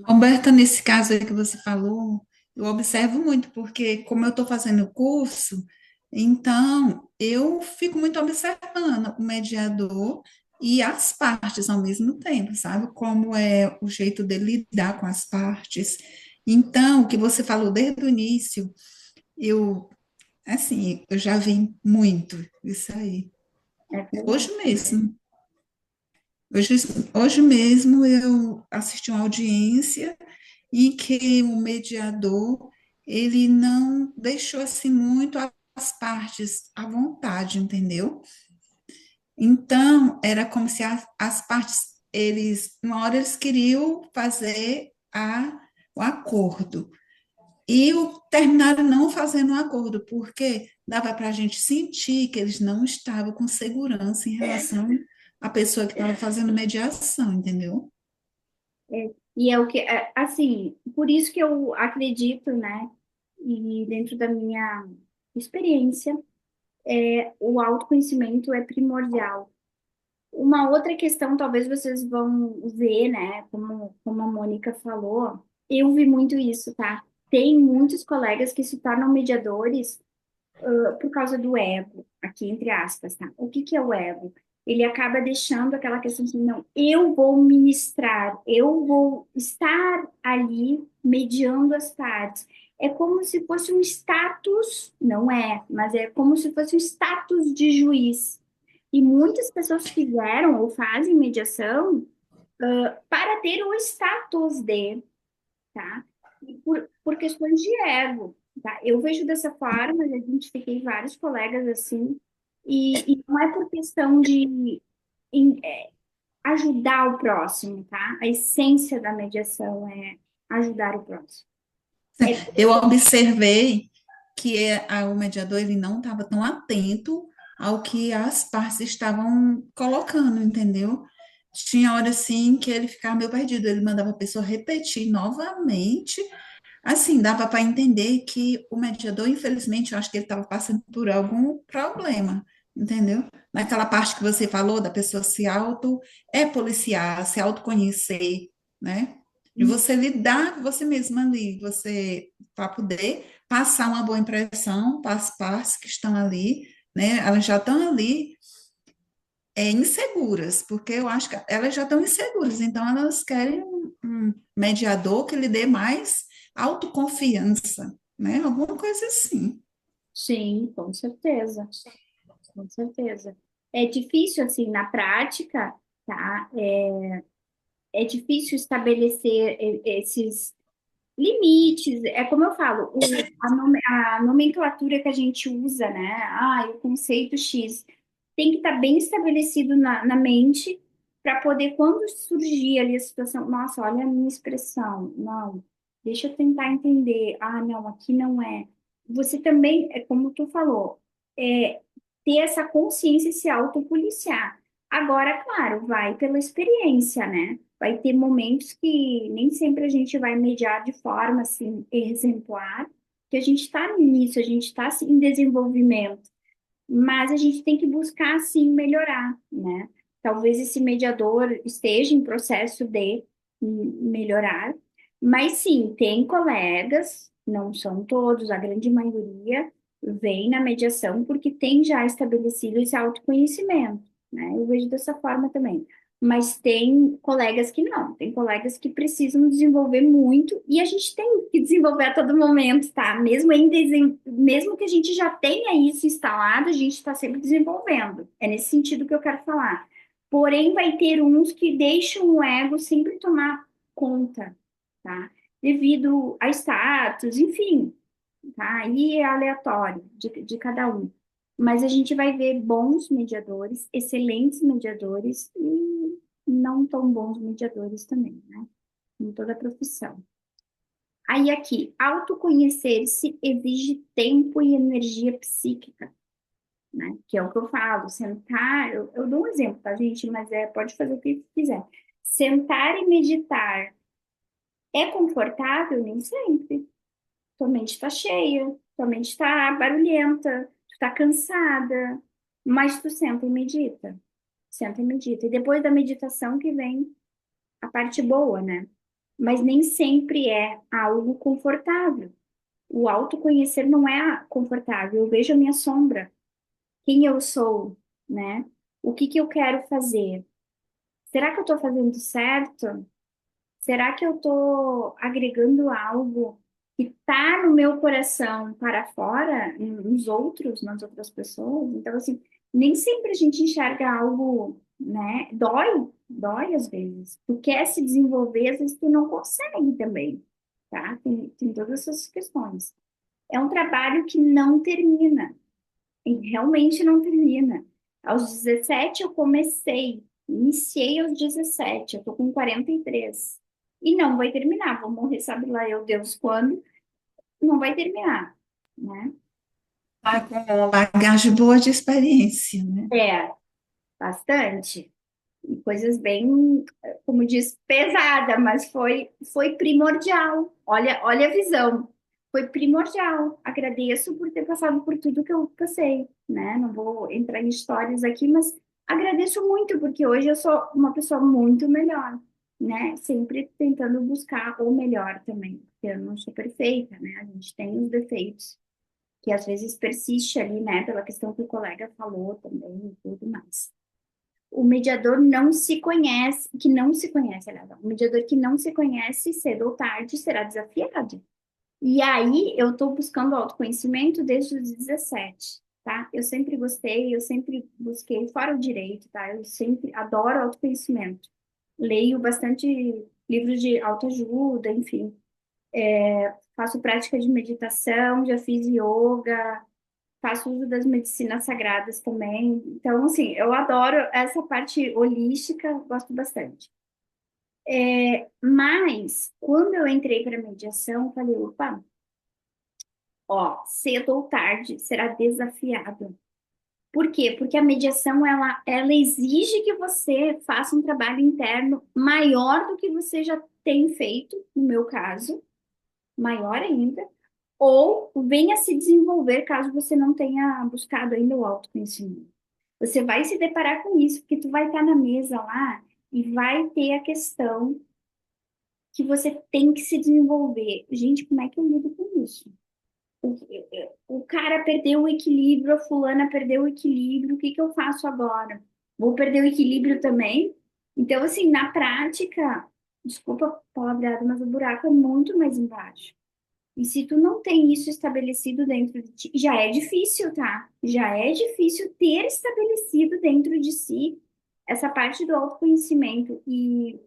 Roberta, nesse caso aí que você falou, eu observo muito, porque como eu estou fazendo o curso, então eu fico muito observando o mediador e as partes ao mesmo tempo, sabe? Como é o jeito dele lidar com as partes. Então, o que você falou desde o início, eu, assim, eu já vi muito isso aí. É verdade. Hoje mesmo. Hoje, hoje mesmo eu assisti uma audiência em que o mediador ele não deixou assim muito as partes à vontade, entendeu? Então era como se as partes uma hora eles queriam fazer o acordo e terminaram não fazendo o acordo porque dava para a gente sentir que eles não estavam com segurança em relação à pessoa que estava fazendo mediação, entendeu? E é o que, assim, por isso que eu acredito, né? E dentro da minha experiência, o autoconhecimento é primordial. Uma outra questão, talvez vocês vão ver, né? Como a Mônica falou, eu vi muito isso, tá? Tem muitos colegas que se tornam mediadores por causa do ego, aqui entre aspas, tá? O que que é o ego? Ele acaba deixando aquela questão assim, não, eu vou ministrar, eu vou estar ali mediando as partes. É como se fosse um status, não é, mas é como se fosse um status de juiz. E muitas pessoas fizeram ou fazem mediação para ter o status de, tá? E por questões de ego, tá? Eu vejo dessa forma, já identifiquei vários colegas assim, E não é por questão de em- ajudar o próximo, tá? A essência da mediação é ajudar o próximo. É, Eu observei que o mediador ele não estava tão atento ao que as partes estavam colocando, entendeu? Tinha hora assim que ele ficava meio perdido, ele mandava a pessoa repetir novamente. Assim, dava para entender que o mediador, infelizmente, eu acho que ele estava passando por algum problema, entendeu? Naquela parte que você falou da pessoa policiar, se autoconhecer, né? De você lidar com você mesma ali, você, para poder passar uma boa impressão para as partes que estão ali, né? Elas já estão ali inseguras, porque eu acho que elas já estão inseguras, então elas querem um mediador que lhe dê mais autoconfiança, né? Alguma coisa assim. sim, com certeza, com certeza. É difícil, assim, na prática, tá? É difícil estabelecer esses limites. É como eu falo, a nomenclatura que a gente usa, né? Ah, o conceito X tem que estar bem estabelecido na mente para poder, quando surgir ali a situação, nossa, olha a minha expressão, não, deixa eu tentar entender. Ah, não, aqui não é. Você também, é como tu falou, é, ter essa consciência e se autopoliciar. Agora, claro, vai pela experiência, né? Vai ter momentos que nem sempre a gente vai mediar de forma assim exemplar, que a gente está no início, a gente está assim, em desenvolvimento, mas a gente tem que buscar assim melhorar, né? Talvez esse mediador esteja em processo de melhorar, mas sim, tem colegas, não são todos, a grande maioria vem na mediação porque tem já estabelecido esse autoconhecimento, né? Eu vejo dessa forma também. Mas tem colegas que não, tem colegas que precisam desenvolver muito e a gente tem que desenvolver a todo momento, tá? Mesmo que a gente já tenha isso instalado, a gente está sempre desenvolvendo. É nesse sentido que eu quero falar. Porém, vai ter uns que deixam o ego sempre tomar conta, tá? Devido a status, enfim, tá? Aí é aleatório de cada um. Mas a gente vai ver bons mediadores, excelentes mediadores e não tão bons mediadores também, né? Em toda a profissão. Aí aqui, autoconhecer-se exige tempo e energia psíquica, né? Que é o que eu falo, sentar, eu dou um exemplo, tá, gente? Mas pode fazer o que quiser. Sentar e meditar é confortável? Nem sempre. Tua mente está cheia, tua mente está barulhenta, tu está cansada, mas tu senta e medita. Senta e medita. E depois da meditação que vem a parte boa, né? Mas nem sempre é algo confortável. O autoconhecer não é confortável. Eu vejo a minha sombra, quem eu sou, né? O que que eu quero fazer? Será que eu estou fazendo certo? Será que eu estou agregando algo que está no meu coração para fora, nos outros, nas outras pessoas? Então, assim, nem sempre a gente enxerga algo, né? Dói às vezes. Tu quer se desenvolver, às vezes tu não consegue também, tá? Tem todas essas questões. É um trabalho que não termina, e realmente não termina. Aos 17 eu comecei, iniciei aos 17, eu tô com 43. E não vai terminar, vou morrer, sabe lá eu, Deus, quando? Não vai terminar, né? Tá com uma bagagem boa de experiência, né? É, bastante. E coisas bem, como diz, pesada, mas foi primordial. Olha a visão. Foi primordial. Agradeço por ter passado por tudo que eu passei, né? Não vou entrar em histórias aqui, mas agradeço muito, porque hoje eu sou uma pessoa muito melhor, né? Sempre tentando buscar o melhor também, porque eu não sou perfeita, né? A gente tem os defeitos, que às vezes persiste ali, né? Pela questão que o colega falou também e tudo mais. O mediador não se conhece, que não se conhece, aliás, o mediador que não se conhece, cedo ou tarde, será desafiado. E aí, eu estou buscando autoconhecimento desde os 17, tá? Eu sempre gostei, eu sempre busquei, fora o direito, tá? Eu sempre adoro autoconhecimento. Leio bastante livros de autoajuda, enfim. Faço prática de meditação, já fiz yoga, faço uso das medicinas sagradas também. Então, assim, eu adoro essa parte holística, gosto bastante. Mas, quando eu entrei para mediação, eu falei, opa, ó, cedo ou tarde será desafiado. Por quê? Porque a mediação, ela exige que você faça um trabalho interno maior do que você já tem feito, no meu caso, maior ainda, ou venha se desenvolver caso você não tenha buscado ainda o autoconhecimento. Você vai se deparar com isso, porque tu vai estar na mesa lá e vai ter a questão que você tem que se desenvolver. Gente, como é que eu lido com isso? O, o cara perdeu o equilíbrio, a fulana perdeu o equilíbrio, o que que eu faço agora? Vou perder o equilíbrio também? Então, assim, na prática, desculpa a palavreada, mas o buraco é muito mais embaixo. E se tu não tem isso estabelecido dentro de ti, já é difícil, tá? Já é difícil ter estabelecido dentro de si essa parte do autoconhecimento e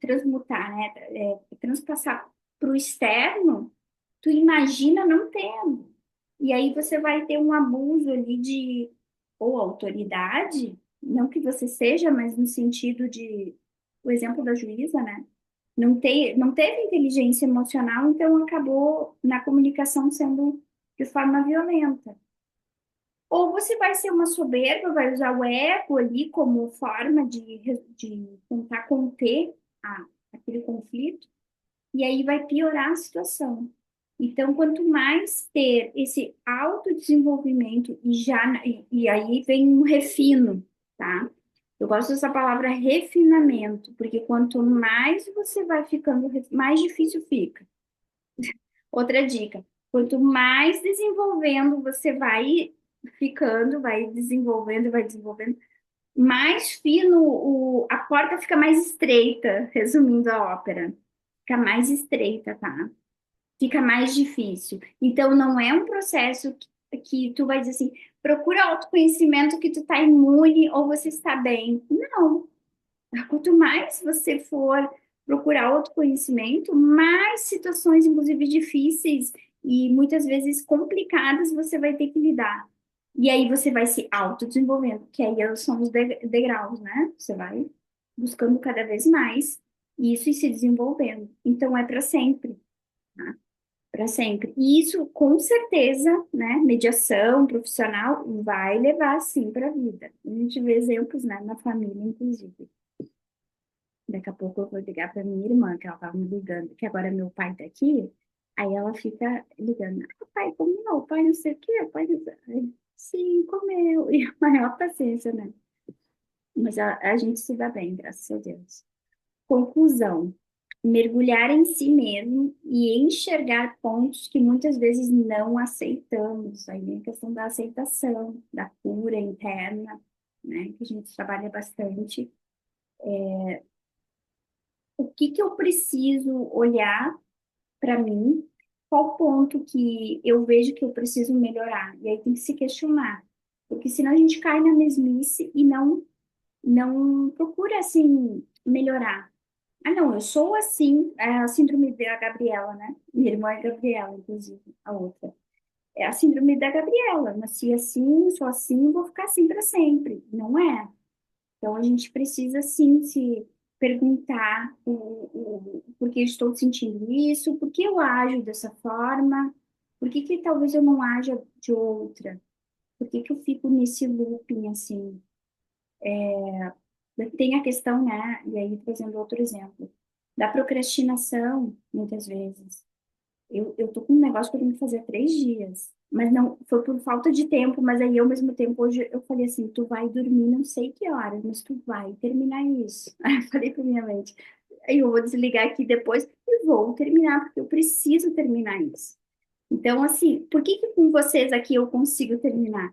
transmutar, né? Transpassar para o externo, tu imagina não tendo. E aí você vai ter um abuso ali de ou autoridade, não que você seja, mas no sentido de o exemplo da juíza, né? Não teve inteligência emocional, então acabou na comunicação sendo de forma violenta. Ou você vai ser uma soberba, vai usar o ego ali como forma de tentar conter aquele conflito, e aí vai piorar a situação. Então, quanto mais ter esse autodesenvolvimento, e aí vem um refino, tá? Eu gosto dessa palavra refinamento, porque quanto mais você vai ficando, mais difícil fica. Outra dica, quanto mais desenvolvendo você vai ficando, vai desenvolvendo, mais fino, a porta fica mais estreita, resumindo a ópera. Fica mais estreita, tá? Fica mais difícil. Então, não é um processo que tu vai dizer assim, procura autoconhecimento que tu tá imune ou você está bem. Não. Quanto mais você for procurar autoconhecimento, mais situações, inclusive difíceis e muitas vezes complicadas, você vai ter que lidar. E aí você vai se autodesenvolvendo, que aí são os degraus, né? Você vai buscando cada vez mais isso e se desenvolvendo. Então, é para sempre, tá? Para sempre. E isso, com certeza, né? Mediação profissional vai levar, sim, para a vida. A gente vê exemplos, né? Na família, inclusive. Daqui a pouco eu vou ligar para minha irmã, que ela estava me ligando, que agora meu pai tá aqui. Aí ela fica ligando, ah, pai comeu, o pai não sei o quê, o pai não sei. Sim, comeu. E a maior paciência, né? Mas a gente se dá bem, graças a Deus. Conclusão: mergulhar em si mesmo e enxergar pontos que muitas vezes não aceitamos. Aí vem a questão da aceitação, da cura interna, né? Que a gente trabalha bastante. O que que eu preciso olhar para mim? Qual ponto que eu vejo que eu preciso melhorar? E aí tem que se questionar, porque senão a gente cai na mesmice e não procura assim melhorar. Ah, não, eu sou assim, é a síndrome da Gabriela, né? Minha irmã é Gabriela, inclusive, a outra. É a síndrome da Gabriela. Nasci assim, sou assim, vou ficar assim para sempre. Não é. Então, a gente precisa, sim, se perguntar por que eu estou sentindo isso, por que eu ajo dessa forma, por que que talvez eu não haja de outra, por que que eu fico nesse looping, assim. Tem a questão, né, e aí trazendo outro exemplo, da procrastinação, muitas vezes. Eu tô com um negócio que eu tenho que fazer há 3 dias. Mas não, foi por falta de tempo, mas aí ao mesmo tempo hoje eu falei assim, tu vai dormir não sei que horas, mas tu vai terminar isso. Aí eu falei pra minha mente, aí eu vou desligar aqui depois e vou terminar, porque eu preciso terminar isso. Então, assim, por que que com vocês aqui eu consigo terminar?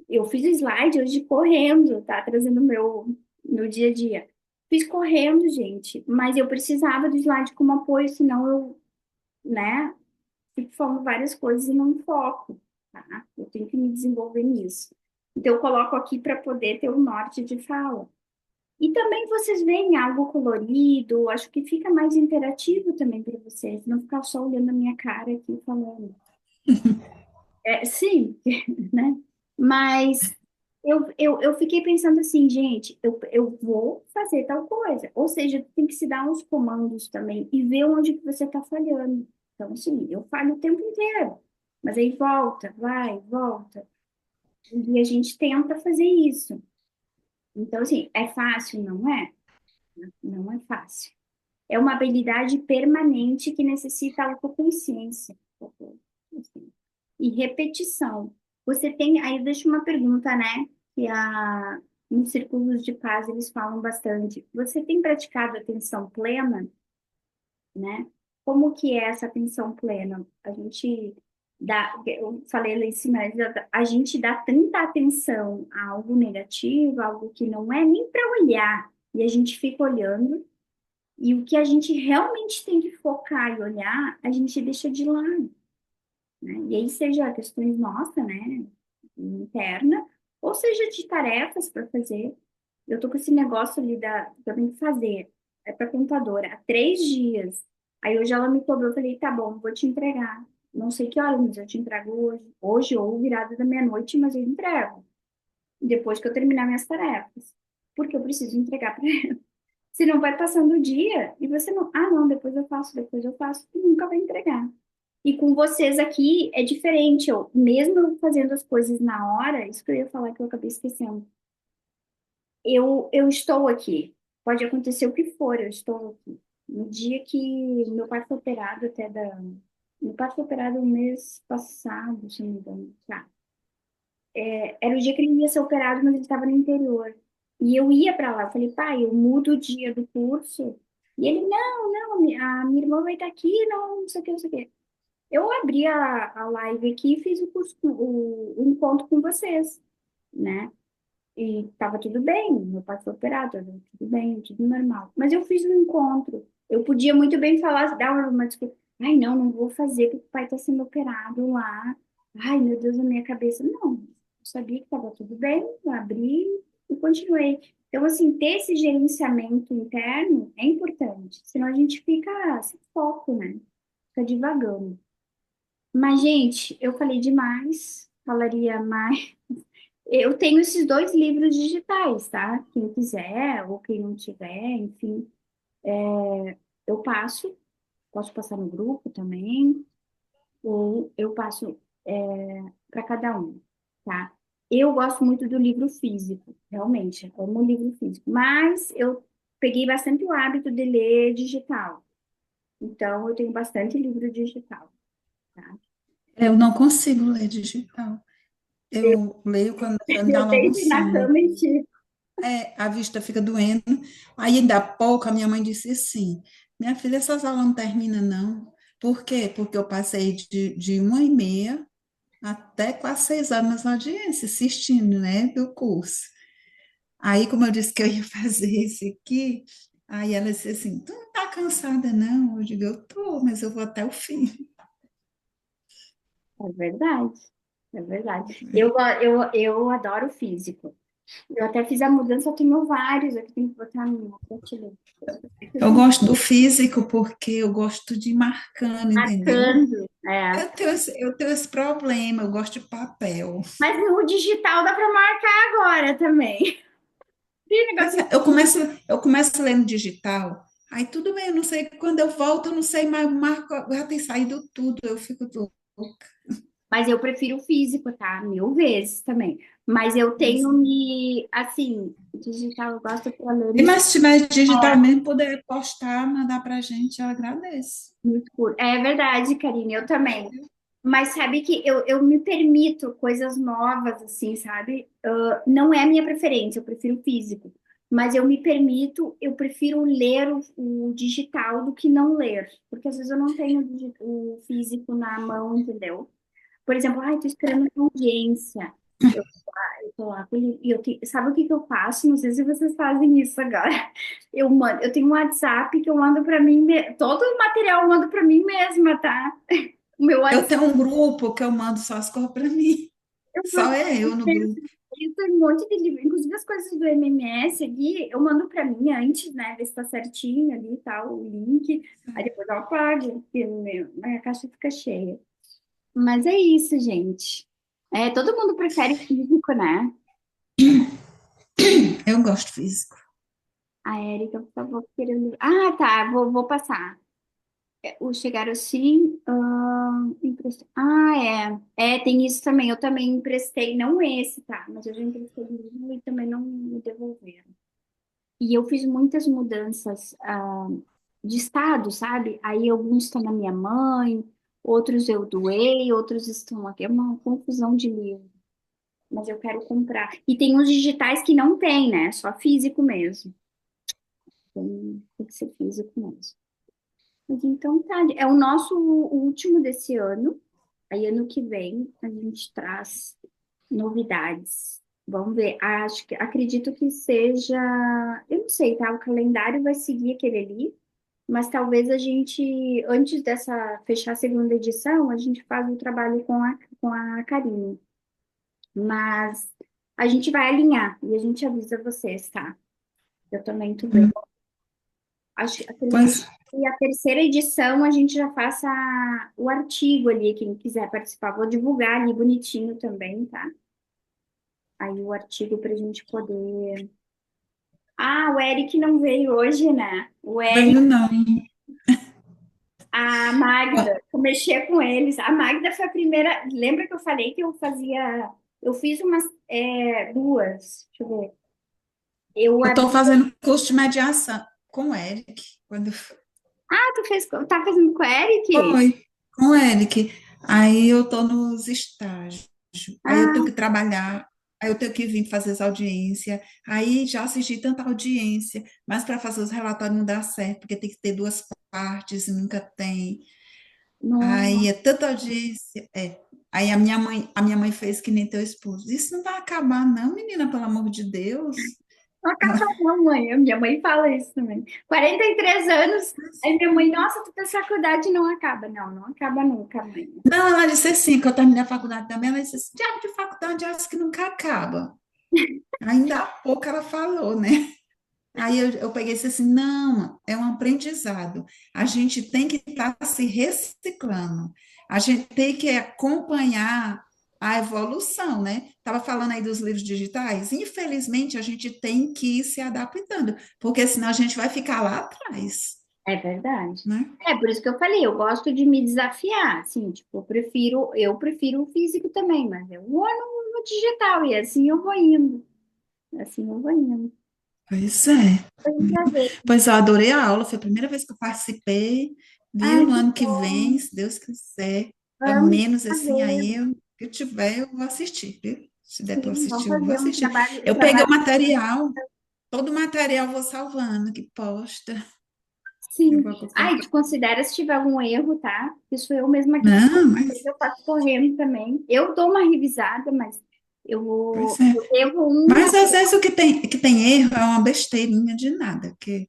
Eu fiz o slide hoje correndo, tá? Trazendo meu dia a dia. Fiz correndo, gente, mas eu precisava do slide como apoio, senão eu, né? Fico falando várias coisas e não foco, tá? Eu tenho que me desenvolver nisso. Então, eu coloco aqui para poder ter o norte de fala. E também vocês veem algo colorido, acho que fica mais interativo também para vocês, não ficar só olhando a minha cara aqui falando. sim, né? Mas eu fiquei pensando assim, gente, eu vou fazer tal coisa. Ou seja, tem que se dar uns comandos também e ver onde que você está falhando. Então, assim, eu falho o tempo inteiro. Mas aí volta, vai, volta. E a gente tenta fazer isso. Então, assim, é fácil? Não é? Não é fácil. É uma habilidade permanente que necessita autoconsciência. Assim, e repetição. Você tem, aí deixa uma pergunta, né? Que nos círculos de paz eles falam bastante. Você tem praticado atenção plena, né? Como que é essa atenção plena? A gente dá, eu falei lá em cima, a gente dá tanta atenção a algo negativo, algo que não é nem para olhar, e a gente fica olhando, e o que a gente realmente tem que focar e olhar, a gente deixa de lado, né? E aí seja questões nossas, né, interna, ou seja de tarefas para fazer. Eu tô com esse negócio ali que eu tenho que fazer, é para contadora, há 3 dias. Aí hoje ela me cobrou, eu falei, tá bom, vou te entregar. Não sei que horas, mas eu te entrego hoje ou virada da meia-noite, mas eu entrego. Depois que eu terminar minhas tarefas. Porque eu preciso entregar para ela. Senão vai passando o dia e você não, não, depois eu faço, e nunca vai entregar. E com vocês aqui é diferente. Mesmo eu fazendo as coisas na hora, isso que eu ia falar que eu acabei esquecendo. Eu estou aqui. Pode acontecer o que for, eu estou aqui. No dia que meu pai foi operado, Meu pai foi operado no mês passado, se não me engano. Tá. Era o dia que ele ia ser operado, mas ele estava no interior. E eu ia para lá. Eu falei, pai, eu mudo o dia do curso. E ele, não, não, a minha irmã vai estar aqui, não, não sei o que, não sei o que. Eu abri a live aqui e fiz o curso, o encontro com vocês, né? E tava tudo bem, meu pai foi operado, tava tudo bem, tudo normal. Mas eu fiz um encontro. Eu podia muito bem falar, dar uma desculpa. Ai, não, não vou fazer porque o pai está sendo operado lá. Ai, meu Deus, na minha cabeça. Não, eu sabia que estava tudo bem, eu abri e continuei. Então, assim, ter esse gerenciamento interno é importante, senão a gente fica sem foco, né? Fica divagando. Mas, gente, eu falei demais, falaria mais. Eu tenho esses 2 livros digitais, tá? Quem quiser ou quem não tiver, enfim, eu posso passar no grupo também, ou eu passo para cada um, tá? Eu gosto muito do livro físico, realmente, eu amo o livro físico, mas eu peguei bastante o hábito de ler digital, então eu tenho bastante livro digital, tá? Eu não consigo ler digital. Eu leio quando já me dá Eu logo um deito na sono. cama e tiro. A vista fica doendo. Aí, ainda há pouco, a minha mãe disse assim: minha filha, essas aulas não terminam, não. Por quê? Porque eu passei de 1h30 até quase 6 horas na audiência, assistindo, né, do curso. Aí, como eu disse que eu ia fazer isso aqui, aí ela disse assim: tu não tá cansada, não? Eu digo: eu tô, mas eu vou até o fim. É verdade, é verdade. Eu adoro físico. Eu até fiz a mudança, eu tenho vários aqui, tem que botar no prateleira. Eu gosto do físico porque eu gosto de ir marcando, entendeu? Marcando, é. Eu tenho esse problema, eu gosto de papel. Mas no digital dá para marcar agora também. Tem Pois negócio. é, eu começo lendo digital, aí tudo bem, eu não sei, quando eu volto, eu não sei mais, marco, já tem saído tudo, eu fico louca. Mas eu prefiro o físico, tá? 1000 vezes também. Mas eu tenho me, assim, digital eu gosto para ler E mas se tiver digital mesmo, poder postar, mandar pra gente, eu agradeço. no escuro. É verdade, Karine, eu também. Mas sabe que eu me permito coisas novas, assim, sabe? Não é a minha preferência, eu prefiro o físico. Mas eu me permito, eu prefiro ler o digital do que não ler. Porque às vezes eu não tenho o físico na mão, entendeu? Por exemplo, ai, tô esperando uma audiência. Eu, eu tô lá com ele, e sabe o que que eu faço? Não sei se vocês fazem isso agora. Eu tenho um WhatsApp que eu mando para mim, todo o material eu mando para mim mesma, tá? O meu Eu WhatsApp. tenho um grupo que eu mando só as coisas para mim, Eu só mando é eu no grupo. isso, um monte de livro, inclusive as coisas do MMS ali, eu mando para mim antes, né, ver se tá certinho ali e tal, o link, aí depois eu apago, porque minha caixa fica cheia. Mas é isso, gente. É, todo mundo prefere físico, né? Eu gosto físico. A Érica, por favor, querendo. Ah, tá, vou passar. O chegaram sim. Tem isso também. Eu também emprestei, não esse, tá? Mas eu já emprestei livro e também não me devolveram. E eu fiz muitas mudanças, de estado, sabe? Aí alguns estão na minha mãe, outros eu doei, outros estão aqui. É uma confusão de livro. Mas eu quero comprar. E tem uns digitais que não tem, né? Só físico mesmo. Tem que ser físico mesmo. Mas então tá. É o nosso último desse ano. Aí ano que vem a gente traz novidades. Vamos ver. Acredito que seja. Eu não sei, tá? O calendário vai seguir aquele ali. Mas talvez a gente, antes dessa fechar a segunda edição, a gente faz o trabalho com a Karine. Mas a gente vai alinhar e a gente avisa vocês, tá? Eu também tô bem. Hum. Acredito Pois, que a terceira edição a gente já faça o artigo ali, quem quiser participar. Vou divulgar ali bonitinho também, tá? Aí o artigo pra gente poder. Ah, o Eric não veio hoje, né? O Eric, veio não. a Magda, eu mexia com eles. A Magda foi a primeira. Lembra que eu falei que eu fazia. Eu fiz umas duas. Deixa eu ver. Eu Eu estou abri. fazendo curso de mediação com o Eric. Quando Tá fazendo com o Eric? foi com o Eric. Aí eu estou nos estágios. Aí eu tenho que Ah, trabalhar. Aí eu tenho que vir fazer as audiências. Aí já assisti tanta audiência, mas para fazer os relatórios não dá certo, porque tem que ter duas partes, e nunca tem. não, Aí é tanta audiência. É. Aí a minha mãe fez que nem teu esposo. Isso não vai acabar, não, menina, pelo amor de Deus. não acaba não, mãe. A minha mãe fala isso também. 43 anos. Aí minha mãe, nossa, tu fez faculdade e não acaba. Não, não acaba nunca, mãe. Não, ela disse assim, que eu terminei a faculdade também, ela disse assim, diabo de faculdade, acho que nunca acaba. Ainda há pouco ela falou, né? Aí eu peguei e disse assim, não, é um aprendizado. A gente tem que estar se reciclando. A gente tem que acompanhar a evolução, né? Estava falando aí dos livros digitais. Infelizmente, a gente tem que ir se adaptando, porque senão a gente vai ficar lá atrás, É verdade. né? É por isso que eu falei, eu gosto de me desafiar, assim, tipo, eu prefiro o físico também, mas eu vou no digital e assim eu vou indo. Assim eu vou indo. Pois é. Foi um prazer. Pois eu adorei a aula, foi a primeira vez que eu participei, viu? Ai, No que ano que vem, bom. se Deus quiser, é Vamos menos assim, fazer. aí eu, que eu tiver, eu vou assistir, viu? Se der para Sim, vamos assistir, eu vou fazer um assistir. trabalho, Eu peguei o trabalho. material, todo o material eu vou salvando, que posta. Eu Sim. vou acompanhar. Ai, tu considera se tiver algum erro, tá? Isso eu mesma que faço. Não, Às vezes mas, eu faço correndo também. Eu dou uma revisada, mas eu pois vou. é. Eu erro um. Mas às vezes o que tem erro é uma besteirinha de nada, que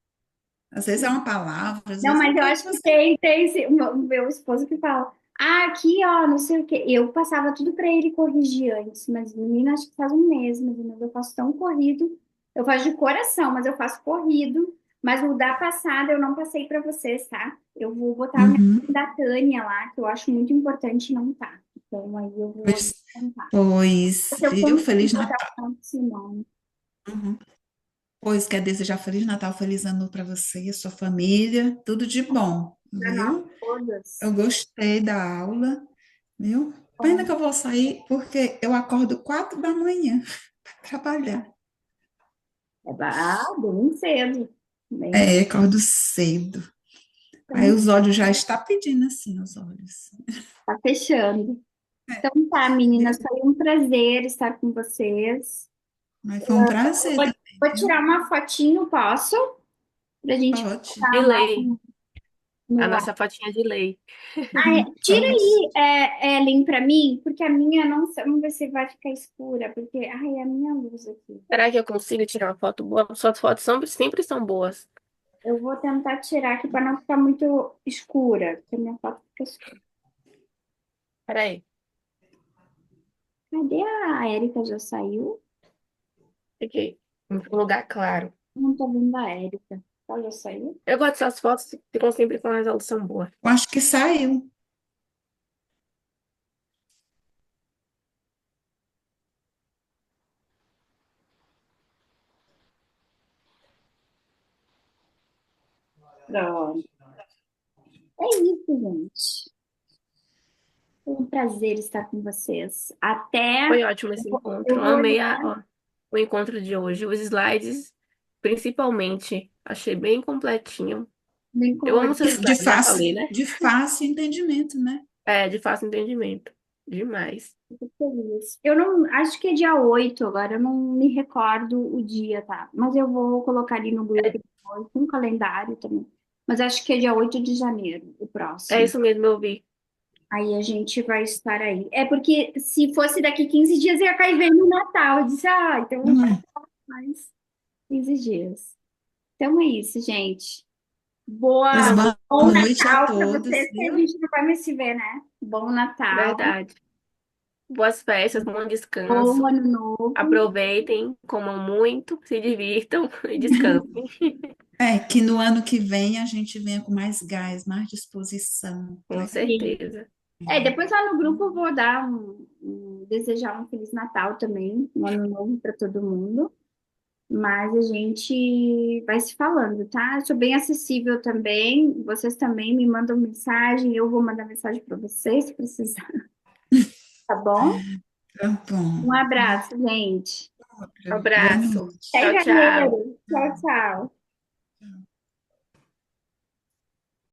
às vezes é uma palavra, às Não, vezes é mas uma eu coisa que acho que você. tem esse, o meu esposo que fala, aqui, ó, não sei o quê. Eu passava tudo para ele corrigir antes, mas menina, acho que faz um mês, mas eu faço tão corrido. Eu faço de coração, mas eu faço corrido. Mas o da passada eu não passei para vocês, tá? Eu vou botar o nome Uhum. da Tânia lá, que eu acho muito importante não tá. Então aí eu vou Pois, tentar. pois, Se eu viu? Feliz consigo até Natal. o final de semana. Uhum. Pois quer desejar Feliz Natal, Feliz Ano para você e a sua família, tudo de bom, Para nós viu? todas. Eu gostei da aula, viu? Pena Bom, que eu vou sair porque eu acordo 4 da manhã para trabalhar. bem cedo. Bem, É, acordo cedo. Aí então, os olhos já estão pedindo assim, os olhos. tá fechando. É, Então tá, meninas, viu? foi um prazer estar com vocês. Mas foi um prazer Vou, também, vou viu? tirar uma fotinho, posso? Pra gente Pode, colocar De lá lei. A no ar. nossa fotinha de lei. Tira pode. aí, Ellen, pra mim, porque a minha não sei, vamos ver se vai ficar escura, porque, ai, é a minha luz aqui. Será que eu consigo tirar uma foto boa? Suas fotos sempre são boas. Eu vou tentar tirar aqui para não ficar muito escura, porque a minha foto fica escura. Peraí. Cadê a Érica? Já saiu? Fiquei em um lugar claro. Não tô vendo a Érica. Ela já saiu? Eu gosto dessas fotos, ficam sempre com uma resolução boa. Eu acho que saiu. Pronto. É isso, gente. Foi um prazer estar com vocês. Foi ótimo esse Eu encontro. vou Amei olhar o encontro de hoje. Os slides, principalmente, achei bem completinho. bem Eu amo seus De slides, já fácil, falei, né? de fácil entendimento, né? É, de fácil entendimento. Demais. feliz. Eu não, acho que é dia 8 agora, eu não me recordo o dia, tá? Mas eu vou colocar ali no grupo depois, com o calendário também. Mas acho que é dia 8 de janeiro, o É próximo. isso mesmo, eu vi. Aí a gente vai estar aí. É porque se fosse daqui 15 dias ia cair bem no Natal. Eu disse, então não vai Hum, mais 15 dias. Então é isso, gente. Pois boa Bom noite a Natal para todos, vocês, que a viu? gente não vai mais se ver, né? Bom Natal, Verdade. Boas festas, bom bom descanso. ano novo. Aproveitem, comam muito, se divirtam e descansem. É, que no ano que vem a gente venha com mais gás, mais disposição, Com né? certeza. Depois lá no grupo eu vou dar desejar um Feliz Natal também, um ano novo para todo mundo. Mas a gente vai se falando, tá? Eu sou bem acessível também. Vocês também me mandam mensagem, eu vou mandar mensagem para vocês se precisar, tá bom? Tá bom. Um abraço, gente. Boa Abraço. noite. Até Tchau, tchau. janeiro. Tchau, tchau.